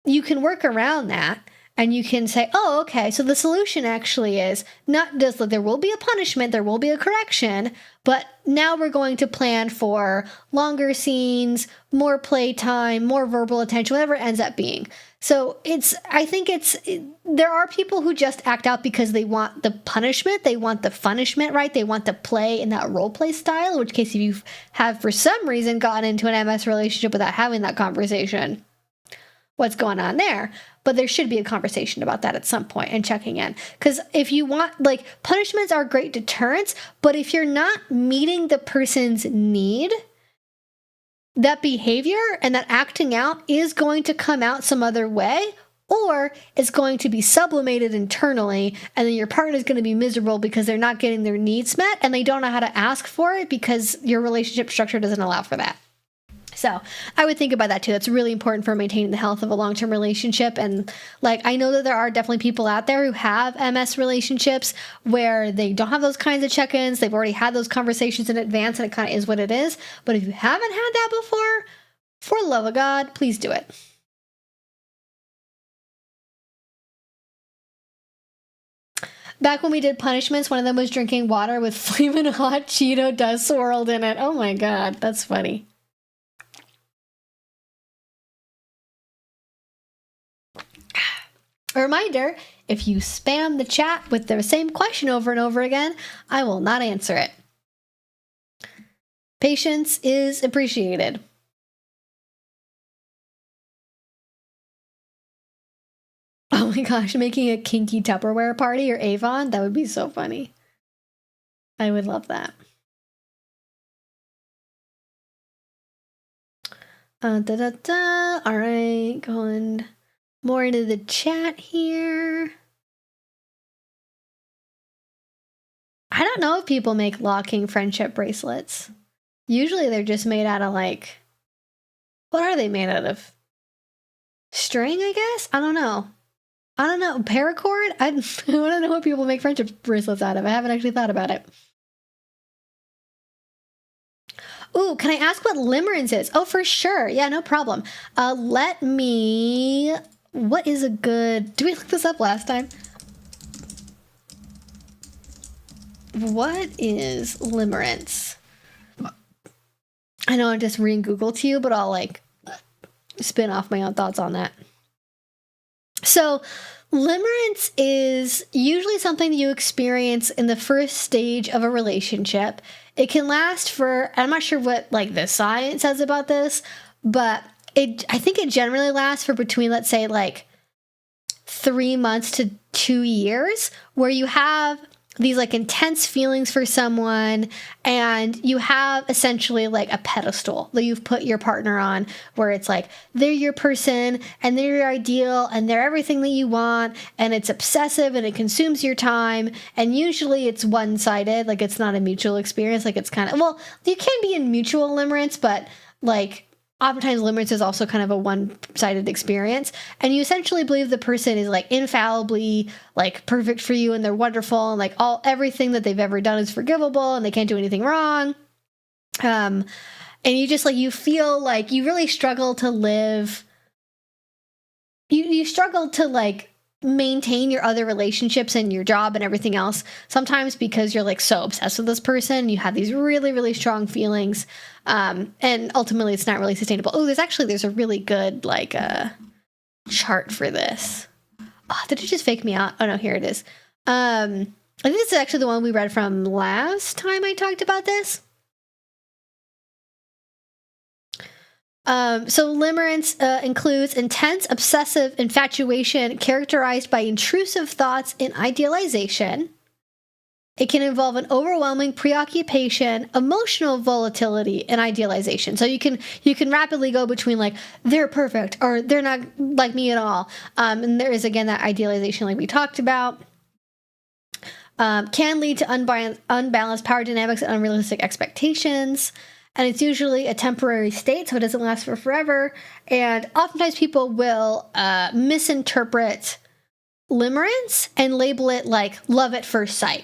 you can work around that. And you can say, oh, okay, so the solution actually is not just that there will be a punishment, there will be a correction, but now we're going to plan for longer scenes, more playtime, more verbal attention, whatever it ends up being. So there are people who just act out because they want the punishment, they want the punishment, right? They want to play in that role play style, in which case if you have for some reason gotten into an MS relationship without having that conversation, what's going on there? But there should be a conversation about that at some point and checking in. Because if you want, like, punishments are great deterrents, but if you're not meeting the person's need, that behavior and that acting out is going to come out some other way, or it's going to be sublimated internally, and then your partner is going to be miserable because they're not getting their needs met and they don't know how to ask for it because your relationship structure doesn't allow for that. So I would think about that too. That's really important for maintaining the health of a long-term relationship. And like, I know that there are definitely people out there who have MS relationships where they don't have those kinds of check-ins. They've already had those conversations in advance and it kind of is what it is. But if you haven't had that before, for the love of God, please do it. Back when we did punishments, one of them was drinking water with flaming hot Cheeto dust swirled in it. Oh my God, that's funny. A reminder, if you spam the chat with the same question over and over again, I will not answer it. Patience is appreciated. Oh my gosh, making a kinky Tupperware party or Avon? That would be so funny. I would love that. All right, going more into the chat here. I don't know if people make locking friendship bracelets. Usually they're just made out of like, what are they made out of? String, I guess? I don't know. Paracord? I want to know what people make friendship bracelets out of. I haven't actually thought about it. Ooh, can I ask what limerence is? Oh, for sure. Yeah, no problem. What is a good... Did we look this up last time? What is limerence? I know I'm just reading Google to you, but I'll like spin off my own thoughts on that. So limerence is usually something that you experience in the first stage of a relationship. It can last for, I'm not sure what like the science says about this, but I think it generally lasts for between, let's say, like 3 months to 2 years, where you have these like intense feelings for someone and you have essentially like a pedestal that you've put your partner on, where it's like they're your person and they're your ideal and they're everything that you want, and it's obsessive and it consumes your time, and usually it's one-sided, like it's not a mutual experience. Like it's kind of, well, you can be in mutual limerence, but like oftentimes limerence is also kind of a one-sided experience, and you essentially believe the person is like infallibly like perfect for you and they're wonderful and like everything that they've ever done is forgivable and they can't do anything wrong. and you just like, you feel like you really struggle to live. You struggle to like maintain your other relationships and your job and everything else, sometimes because you're like so obsessed with this person. You have these really, really strong feelings, and ultimately it's not really sustainable. Oh, there's a really good like chart for this. Oh, did it just fake me out? Oh no, here it is. I think this is actually the one we read from last time I talked about this. So limerence includes intense obsessive infatuation characterized by intrusive thoughts and idealization. It can involve an overwhelming preoccupation, emotional volatility, and idealization. So you can rapidly go between like they're perfect or they're not like me at all. And there is again that idealization like we talked about. Can lead to unbalanced power dynamics and unrealistic expectations. And it's usually a temporary state, so it doesn't last for forever. And oftentimes people will misinterpret limerence and label it like love at first sight.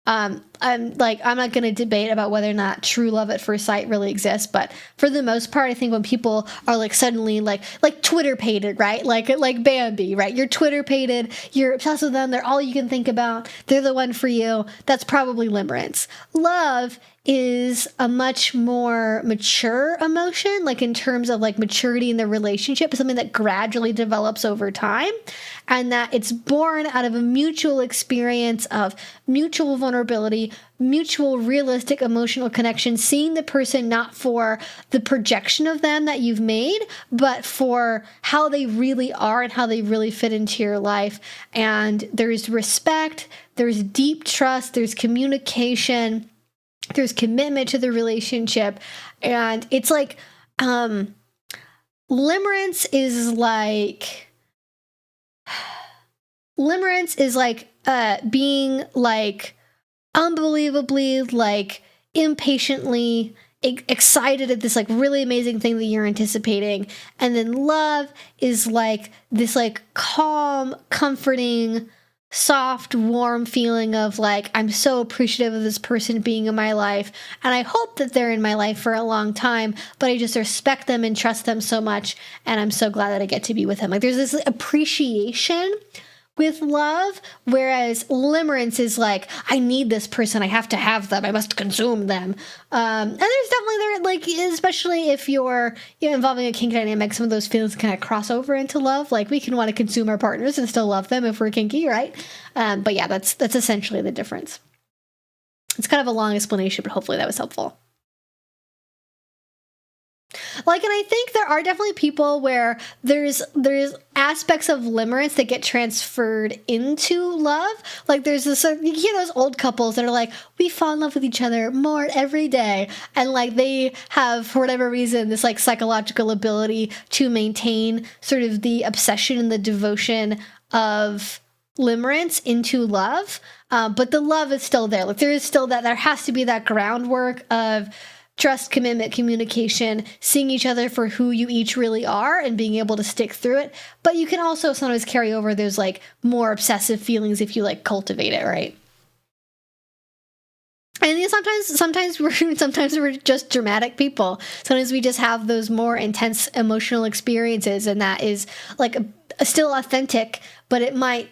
I'm not going to debate about whether or not true love at first sight really exists, but for the most part, I think when people are like suddenly like Twitter pated, right? Like Bambi, right? You're Twitter pated, you're obsessed with them, they're all you can think about, they're the one for you. That's probably limerence. Love is a much more mature emotion, like in terms of like maturity in the relationship, something that gradually develops over time, and that it's born out of a mutual experience of mutual vulnerability, mutual realistic emotional connection, seeing the person not for the projection of them that you've made, but for how they really are and how they really fit into your life. And there's respect, there's deep trust, there's communication, there's commitment to the relationship. And it's like, limerence is like being like unbelievably like impatiently excited at this like really amazing thing that you're anticipating. And then love is like this like calm, comforting, soft, warm feeling of like, I'm so appreciative of this person being in my life, and I hope that they're in my life for a long time, but I just respect them and trust them so much, and I'm so glad that I get to be with them. Like there's this appreciation with love, whereas limerence is like, I need this person, I have to have them, I must consume them. And there's definitely there, like, especially if you're involving a kink dynamic, some of those feelings kind of cross over into love. Like we can want to consume our partners and still love them if we're kinky, right? But yeah, that's essentially the difference. It's kind of a long explanation, but hopefully that was helpful. Like, and I think there are definitely people where there's aspects of limerence that get transferred into love. Like there's this, you hear those old couples that are like, we fall in love with each other more every day. And like they have, for whatever reason, this like psychological ability to maintain sort of the obsession and the devotion of limerence into love. But the love is still there. Like there is still that, there has to be that groundwork of trust, commitment, communication, seeing each other for who you each really are and being able to stick through it. But you can also sometimes carry over those like more obsessive feelings if you like cultivate it, right? And sometimes we're just dramatic people. Sometimes we just have those more intense emotional experiences, and that is like still authentic, but it might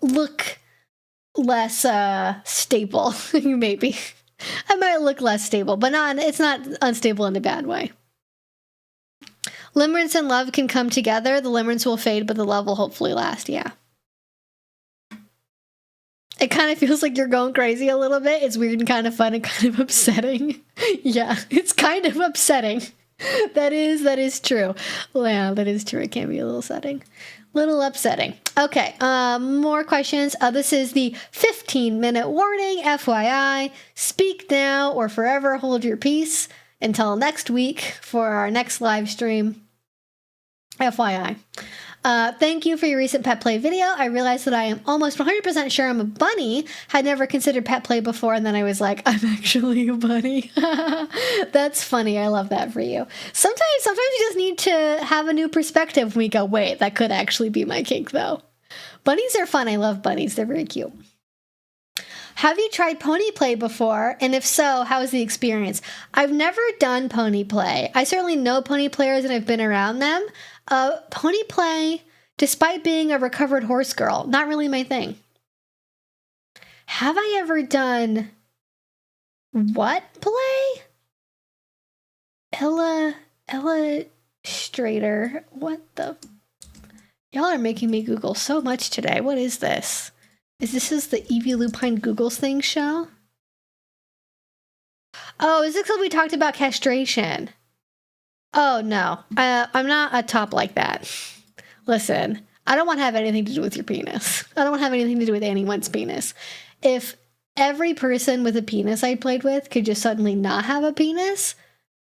look less stable, maybe. It might look less stable, but it's not unstable in a bad way. Limerence and love can come together. The limerence will fade, but the love will hopefully last. Yeah. It kind of feels like you're going crazy a little bit. It's weird and kind of fun and kind of upsetting. Yeah, it's kind of upsetting. That is true. Yeah, that is true. It can be a little upsetting. Okay, more questions. This is the 15-minute warning, FYI. Speak now or forever hold your peace until next week for our next live stream. FYI. Thank you for your recent pet play video. I realized that I am almost 100% sure I'm a bunny. Had never considered pet play before, and then I was like, I'm actually a bunny. That's funny. I love that for you. Sometimes you just need to have a new perspective when we go, wait, that could actually be my kink, though. Bunnies are fun. I love bunnies. They're very cute. Have you tried pony play before? And if so, how was the experience? I've never done pony play. I certainly know pony players and I've been around them. Pony play, despite being a recovered horse girl, not really my thing. Have I ever done what play? Illustrator. What the? Y'all are making me Google so much today. What is this? Is the Evie Lupine Googles thing show? Oh, is it because we talked about castration? Oh, no. I'm not a top like that. Listen, I don't want to have anything to do with your penis. I don't want to have anything to do with anyone's penis. If every person with a penis I played with could just suddenly not have a penis,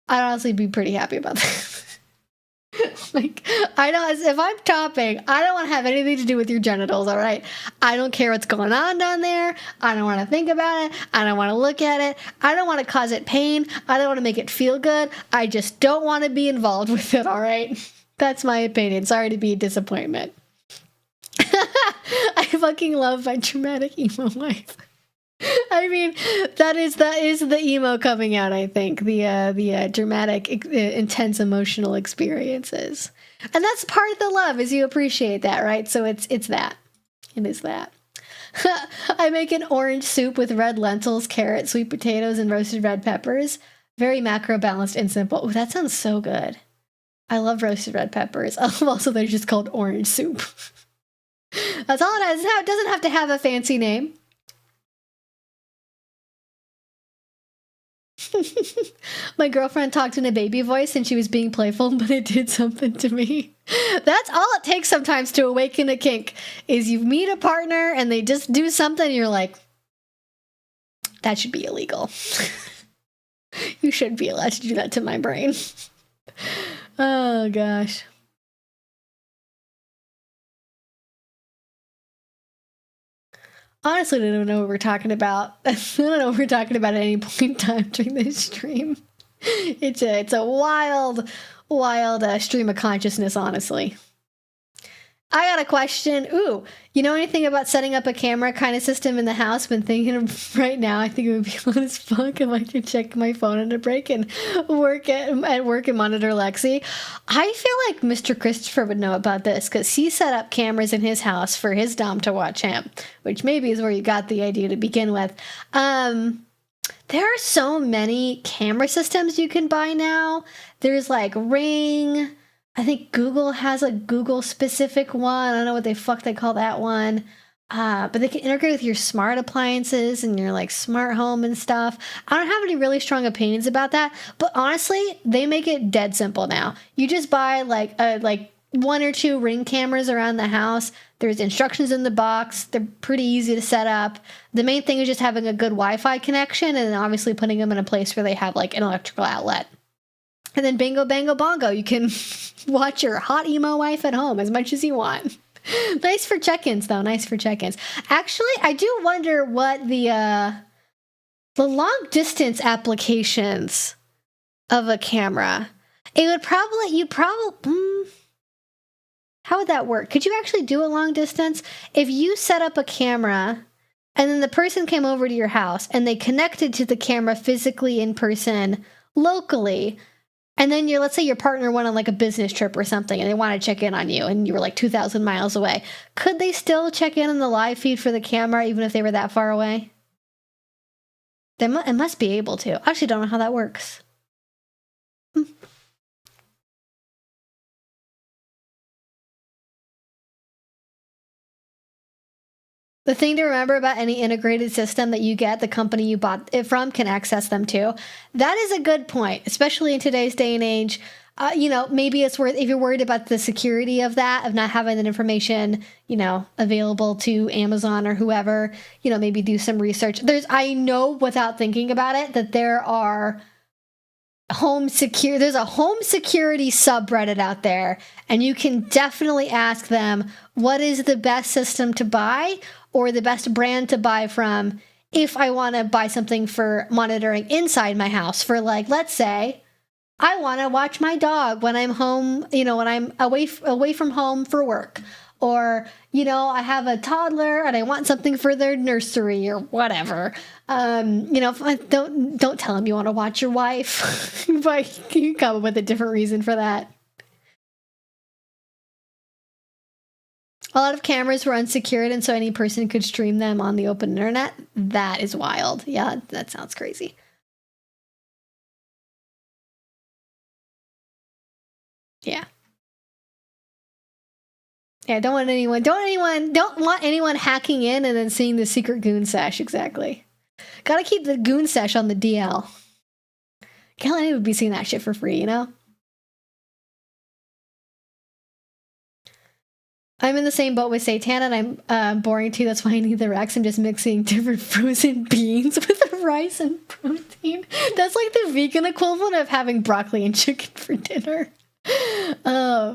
I'd honestly be pretty happy about that. Like, I don't, if I'm topping, I don't want to have anything to do with your genitals, all right? I don't care what's going on down there. I don't want to think about it. I don't want to look at it. I don't want to cause it pain. I don't want to make it feel good. I just don't want to be involved with it, all right? That's my opinion. Sorry to be a disappointment. I fucking love my dramatic emo wife. I mean, that is the emo coming out, I think. The dramatic, intense emotional experiences. And that's part of the love, is you appreciate that, right? So it's that. It is that. I make an orange soup with red lentils, carrots, sweet potatoes, and roasted red peppers. Very macro balanced and simple. Ooh, that sounds so good. I love roasted red peppers. Also, they're just called orange soup. That's all it has. It doesn't have to have a fancy name. My girlfriend talked in a baby voice and she was being playful, but it did something to me. That's all it takes sometimes to awaken a kink, is you meet a partner and they just do something and you're like, that should be illegal. You shouldn't be allowed to do that to my brain. Oh, gosh. Honestly, I don't know what we're talking about. I don't know what we're talking about at any point in time during this stream. It's a wild stream of consciousness, honestly. I got a question. Ooh, you know anything about setting up a camera kind of system in the house? Been thinking of right now. I think it would be fun as fuck if I could check my phone on a break and work at work and monitor Lexi. I feel like Mr. Christopher would know about this because he set up cameras in his house for his dom to watch him, which maybe is where you got the idea to begin with. There are so many camera systems you can buy now. There's like Ring. I think Google has a Google-specific one. I don't know what the fuck they call that one. But they can integrate with your smart appliances and your, like, smart home and stuff. I don't have any really strong opinions about that. But honestly, they make it dead simple now. You just buy, like 1 or 2 Ring cameras around the house. There's instructions in the box. They're pretty easy to set up. The main thing is just having a good Wi-Fi connection and then obviously putting them in a place where they have, like, an electrical outlet. And then bingo, bango, bongo. You can watch your hot emo wife at home as much as you want. Nice for check-ins, though. Nice for check-ins. Actually, I do wonder what the long-distance applications of a camera. It would probably, how would that work? Could you actually do a long distance? If you set up a camera and then the person came over to your house and they connected to the camera physically in person locally, and then let's say your partner went on like a business trip or something and they want to check in on you and you were like 2,000 miles away. Could they still check in on the live feed for the camera even if they were that far away? It must be able to. I actually don't know how that works. The thing to remember about any integrated system that you get, the company you bought it from can access them too. That is a good point, especially in today's day and age. Maybe it's worth, if you're worried about the security of that, of not having that information, available to Amazon or whoever, maybe do some research. I know without thinking about it that there's a home security subreddit out there, and you can definitely ask them what is the best system to buy or the best brand to buy from if I want to buy something for monitoring inside my house for, like, let's say I want to watch my dog when I'm home, when I'm away from home for work, or, you know, I have a toddler and I want something for their nursery or whatever. You know, don't tell them you want to watch your wife, but you come up with a different reason for that. A lot of cameras were unsecured, and so any person could stream them on the open internet. That is wild. Yeah, that sounds crazy. Yeah. Yeah, don't want anyone hacking in and then seeing the secret goon sesh, exactly. Gotta keep the goon sesh on the DL. Can't let anyone be seeing that shit for free, you know? I'm in the same boat with Satan, and I'm boring too. That's why I need the Rex. I'm just mixing different frozen beans with rice and protein. That's like the vegan equivalent of having broccoli and chicken for dinner.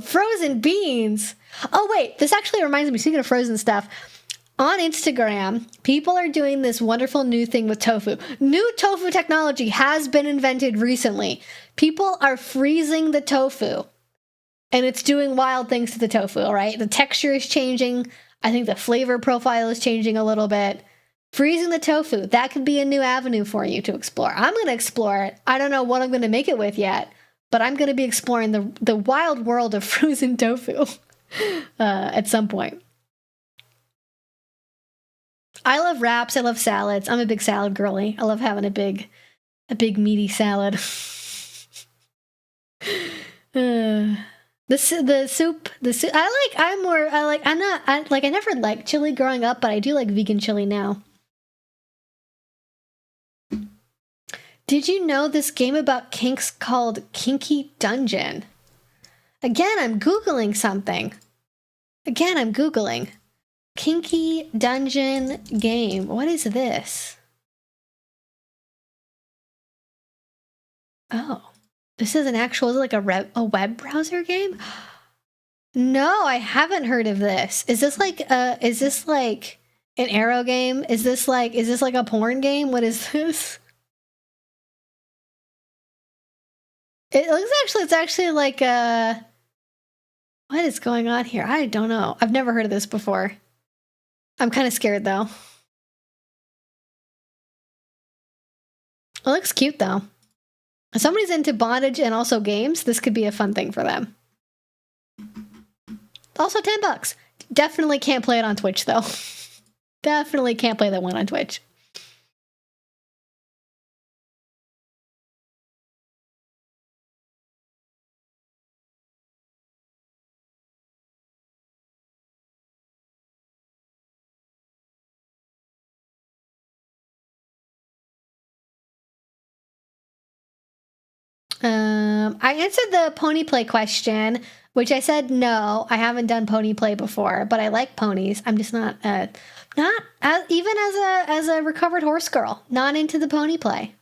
Frozen beans. Oh, wait. This actually reminds me, speaking of frozen stuff, on Instagram, people are doing this wonderful new thing with tofu. New tofu technology has been invented recently. People are freezing the tofu. And it's doing wild things to the tofu, right? The texture is changing. I think the flavor profile is changing a little bit. Freezing the tofu, that could be a new avenue for you to explore. I'm going to explore it. I don't know what I'm going to make it with yet, but I'm going to be exploring the wild world of frozen tofu at some point. I love wraps. I love salads. I'm a big salad girly. I love having a big meaty salad. The soup. I never liked chili growing up, but I do like vegan chili now. Did you know this game about kinks called Kinky Dungeon? Again, I'm Googling something. Kinky Dungeon game. What is this? Oh. This is an actual, is it like a web browser game? No, I haven't heard of this. Is this like an arrow game? Is this like a porn game? What is this? It's actually like what is going on here? I don't know. I've never heard of this before. I'm kind of scared though. It looks cute though. If somebody's into bondage and also games, this could be a fun thing for them. Also $10. Definitely can't play it on Twitch, though. Definitely can't play that one on Twitch. I answered the pony play question, which I said no. I haven't done pony play before, but I like ponies. I'm just not even as a recovered horse girl, not into the pony play.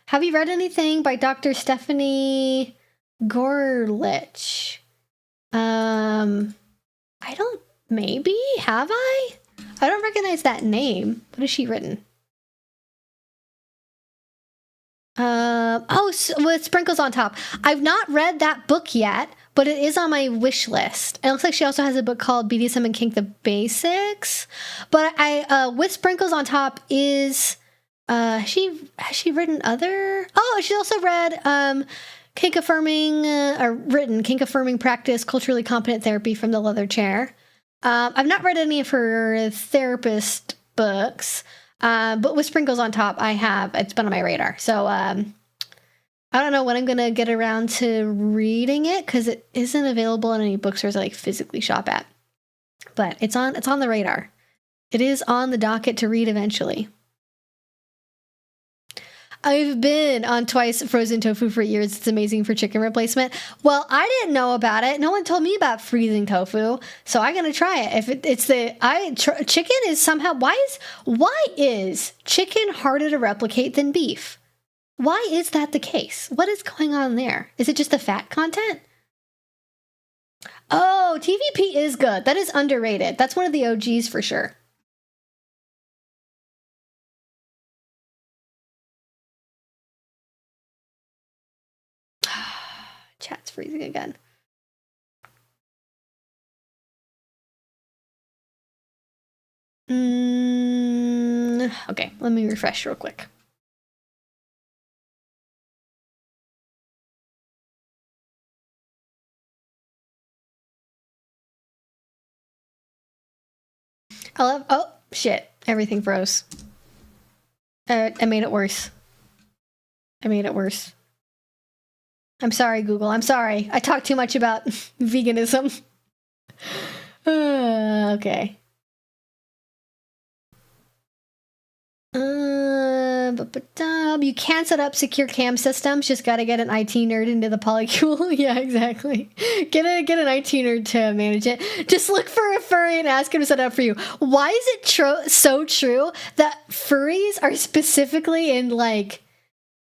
Have you read anything by Dr. Stephanie Gorlich? I don't. Maybe have I? I don't recognize that name. What has she written? With sprinkles on top. I've not read that book yet, but it is on my wish list. It looks like she also has a book called BDSM and Kink: The Basics. But I with sprinkles on top is has she written other? Oh, she's also read Kink Affirming written Kink Affirming Practice: Culturally Competent Therapy from the Leather Chair. I've not read any of her therapist books, but with sprinkles on top, I have. It's been on my radar. So I don't know when I'm going to get around to reading it because it isn't available in any bookstores I like physically shop at. But it's on the radar. It is on the docket to read eventually. I've been on twice frozen tofu for years. It's amazing for chicken replacement. Well, I didn't know about it. No one told me about freezing tofu, so I'm gonna try it. If chicken is somehow why is chicken harder to replicate than beef? Why is that the case? What is going on there? Is it just the fat content? Oh, TVP is good. That is underrated. That's one of the OGs for sure. Chat's freezing again. Okay, let me refresh real quick. Oh, shit. Everything froze. I made it worse. I'm sorry, Google. I'm sorry. I talked too much about veganism. Okay. You can set up secure cam systems. Just gotta get an IT nerd into the polycule. Yeah, exactly. Get an IT nerd to manage it. Just look for a furry and ask him to set it up for you. Why is it so true that furries are specifically in like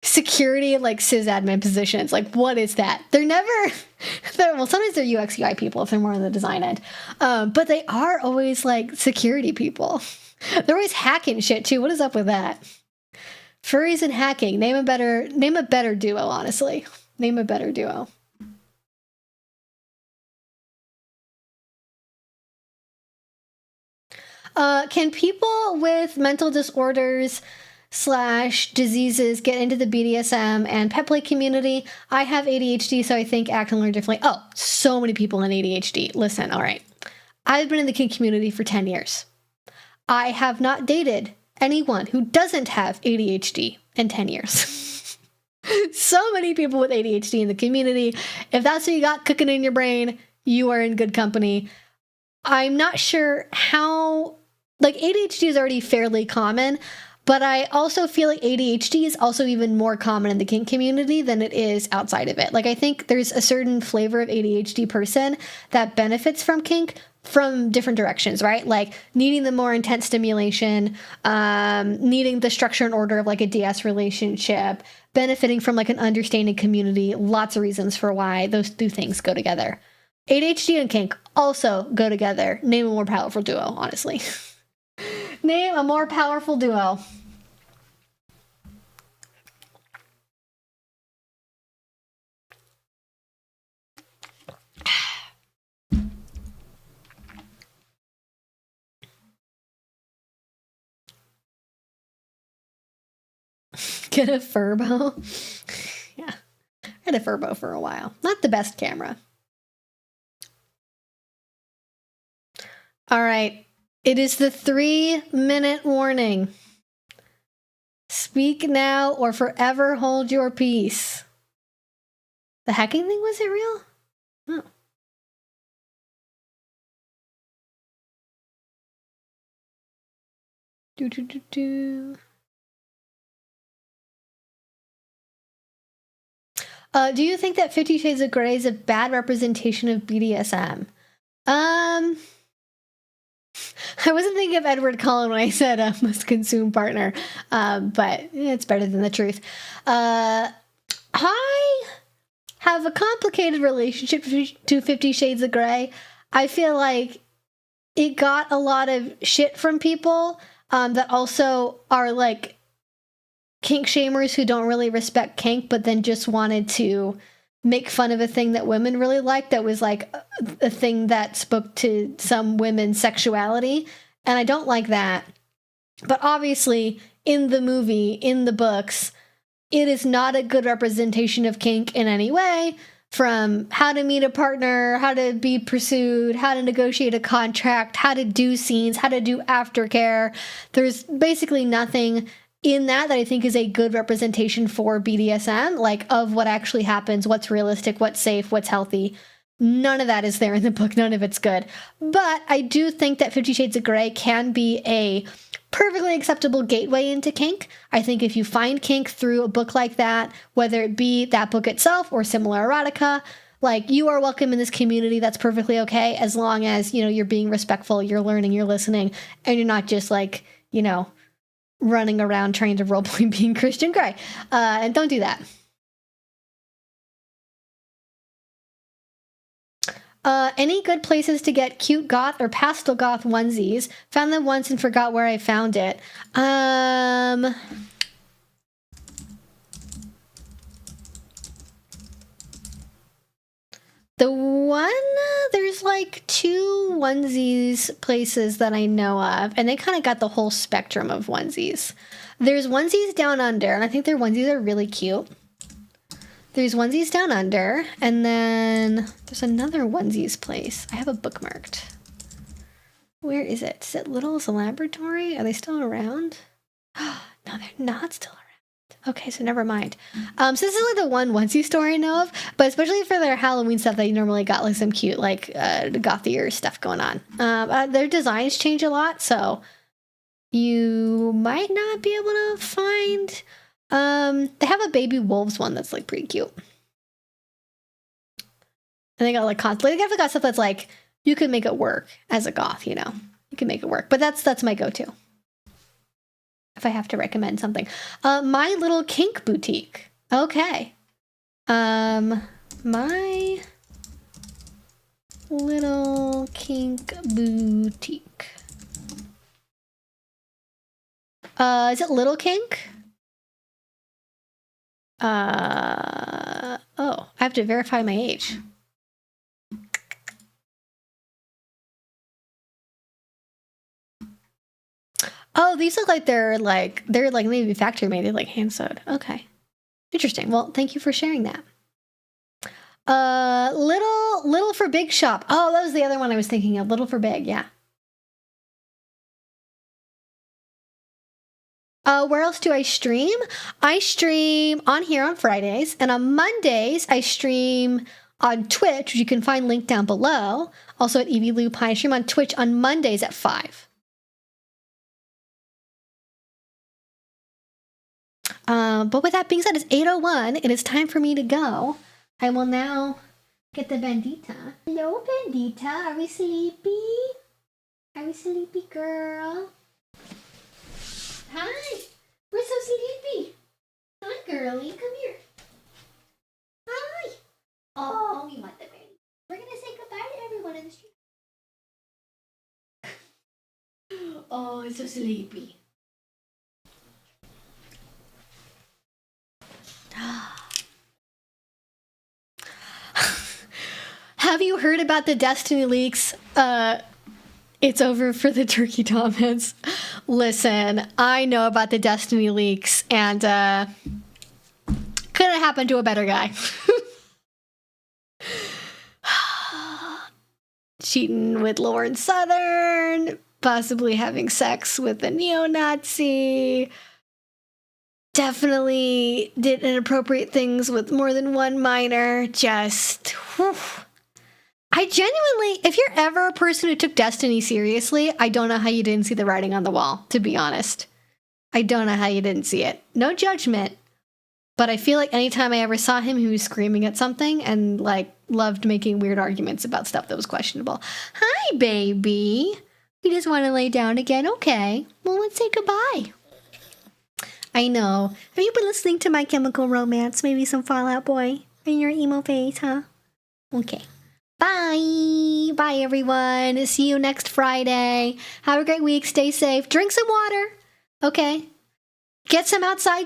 security and like sysadmin positions? Like, what is that? Well, sometimes they're UX UI people if they're more on the design end, but they are always like security people. They're always hacking shit too. What is up with that? Furries and hacking. Name a better duo, honestly. Name a better duo. Can people with mental disorders / diseases get into the BDSM and pet play community? I have ADHD, so I think act and learn differently. Oh, so many people in ADHD. Listen, all right. I've been in the kink community for 10 years. I have not dated anyone who doesn't have ADHD in 10 years. So many people with ADHD in the community. If that's what you got cooking in your brain, you are in good company. I'm not sure how, like, ADHD is already fairly common, but I also feel like ADHD is also even more common in the kink community than it is outside of it. Like, I think there's a certain flavor of ADHD person that benefits from kink from different directions, right? Like needing the more intense stimulation, needing the structure and order of like a DS relationship, benefiting from like an understanding community. Lots of reasons for why those two things go together. ADHD and kink also go together. Name a more powerful duo, honestly. Name a more powerful duo. Get a Furbo. Yeah. I had a Furbo for a while. Not the best camera. All right. It is the 3-minute warning. Speak now or forever hold your peace. The hacking thing, was it real? Oh. Do you think that 50 Shades of Grey is a bad representation of BDSM? I wasn't thinking of Edward Cullen when I said must consume partner, but it's better than the truth. I have a complicated relationship to 50 Shades of Grey. I feel like it got a lot of shit from people that also are like kink shamers who don't really respect kink, but then just wanted to make fun of a thing that women really liked that was like a thing that spoke to some women's sexuality. And I don't like that. But obviously, in the movie, in the books, it is not a good representation of kink in any way. From how to meet a partner, how to be pursued, how to negotiate a contract, how to do scenes, how to do aftercare. There's basically nothing in that I think is a good representation for BDSM, like of what actually happens, what's realistic, what's safe, what's healthy. None of that is there in the book. None of it's good. But I do think that 50 Shades of Grey can be a perfectly acceptable gateway into kink. I think if you find kink through a book like that, whether it be that book itself or similar erotica, like, you are welcome in this community. That's perfectly okay, as long as, you know, you're being respectful, you're learning, you're listening, and you're not just like, you know, running around trying to roleplay being Christian Grey. And don't do that. Any good places to get cute goth or pastel goth onesies? Found them once and forgot where I found it. There's like 2 onesies places that I know of, and they kind of got the whole spectrum of onesies. There's onesies down under, and I think their onesies are really cute. There's onesies down under, and then there's another onesies place. I have it bookmarked. Where is it? Is it Little's Laboratory? Are they still around? No, they're not still around. Okay, so never mind. So this is like the one onesie store I know of, but especially for their Halloween stuff, they normally got like some cute like gothier stuff going on. Their designs change a lot, so you might not be able to find. They have a baby wolves one that's like pretty cute. And they got like they definitely got stuff that's like you can make it work as a goth, you know. You can make it work, but that's my go-to. If I have to recommend something. My Little Kink Boutique. Okay. My Little Kink Boutique. Is it Little Kink? Oh, I have to verify my age. Oh, these look like they're like maybe factory made. They're like hand sewed. Okay, interesting. Well, thank you for sharing that. Little for Big Shop. Oh, that was the other one I was thinking of. Little for Big, yeah. Where else do I stream? I stream on here on Fridays, and on Mondays I stream on Twitch, which you can find linked down below. Also at EVLoop. I stream on Twitch on Mondays at 5. But with that being said, it's 8:01. It is time for me to go. I will now get the Bandita. Hello, Bandita. Are we sleepy? Are we sleepy, girl? Hi. We're so sleepy. Hi, girlie. Come here. Hi. Oh, we want the baby. We're going to say goodbye to everyone in the street. Oh, it's so sleepy. Have you heard about the Destiny leaks? It's over for the turkey tom heads. Listen, I know about the Destiny leaks, and couldn't happen to a better guy. Cheating with Lauren Southern, possibly having sex with a neo-Nazi. Definitely did inappropriate things with more than one minor. Just, whew. I genuinely, if you're ever a person who took Destiny seriously, I don't know how you didn't see the writing on the wall, to be honest. I don't know how you didn't see it. No judgment. But I feel like anytime I ever saw him, he was screaming at something and, like, loved making weird arguments about stuff that was questionable. Hi, baby. You just want to lay down again? Okay. Well, let's say goodbye. I know. Have you been listening to My Chemical Romance? Maybe some Fall Out Boy in your emo face, huh? Okay. Bye. Bye, everyone. See you next Friday. Have a great week. Stay safe. Drink some water. Okay. Get some outside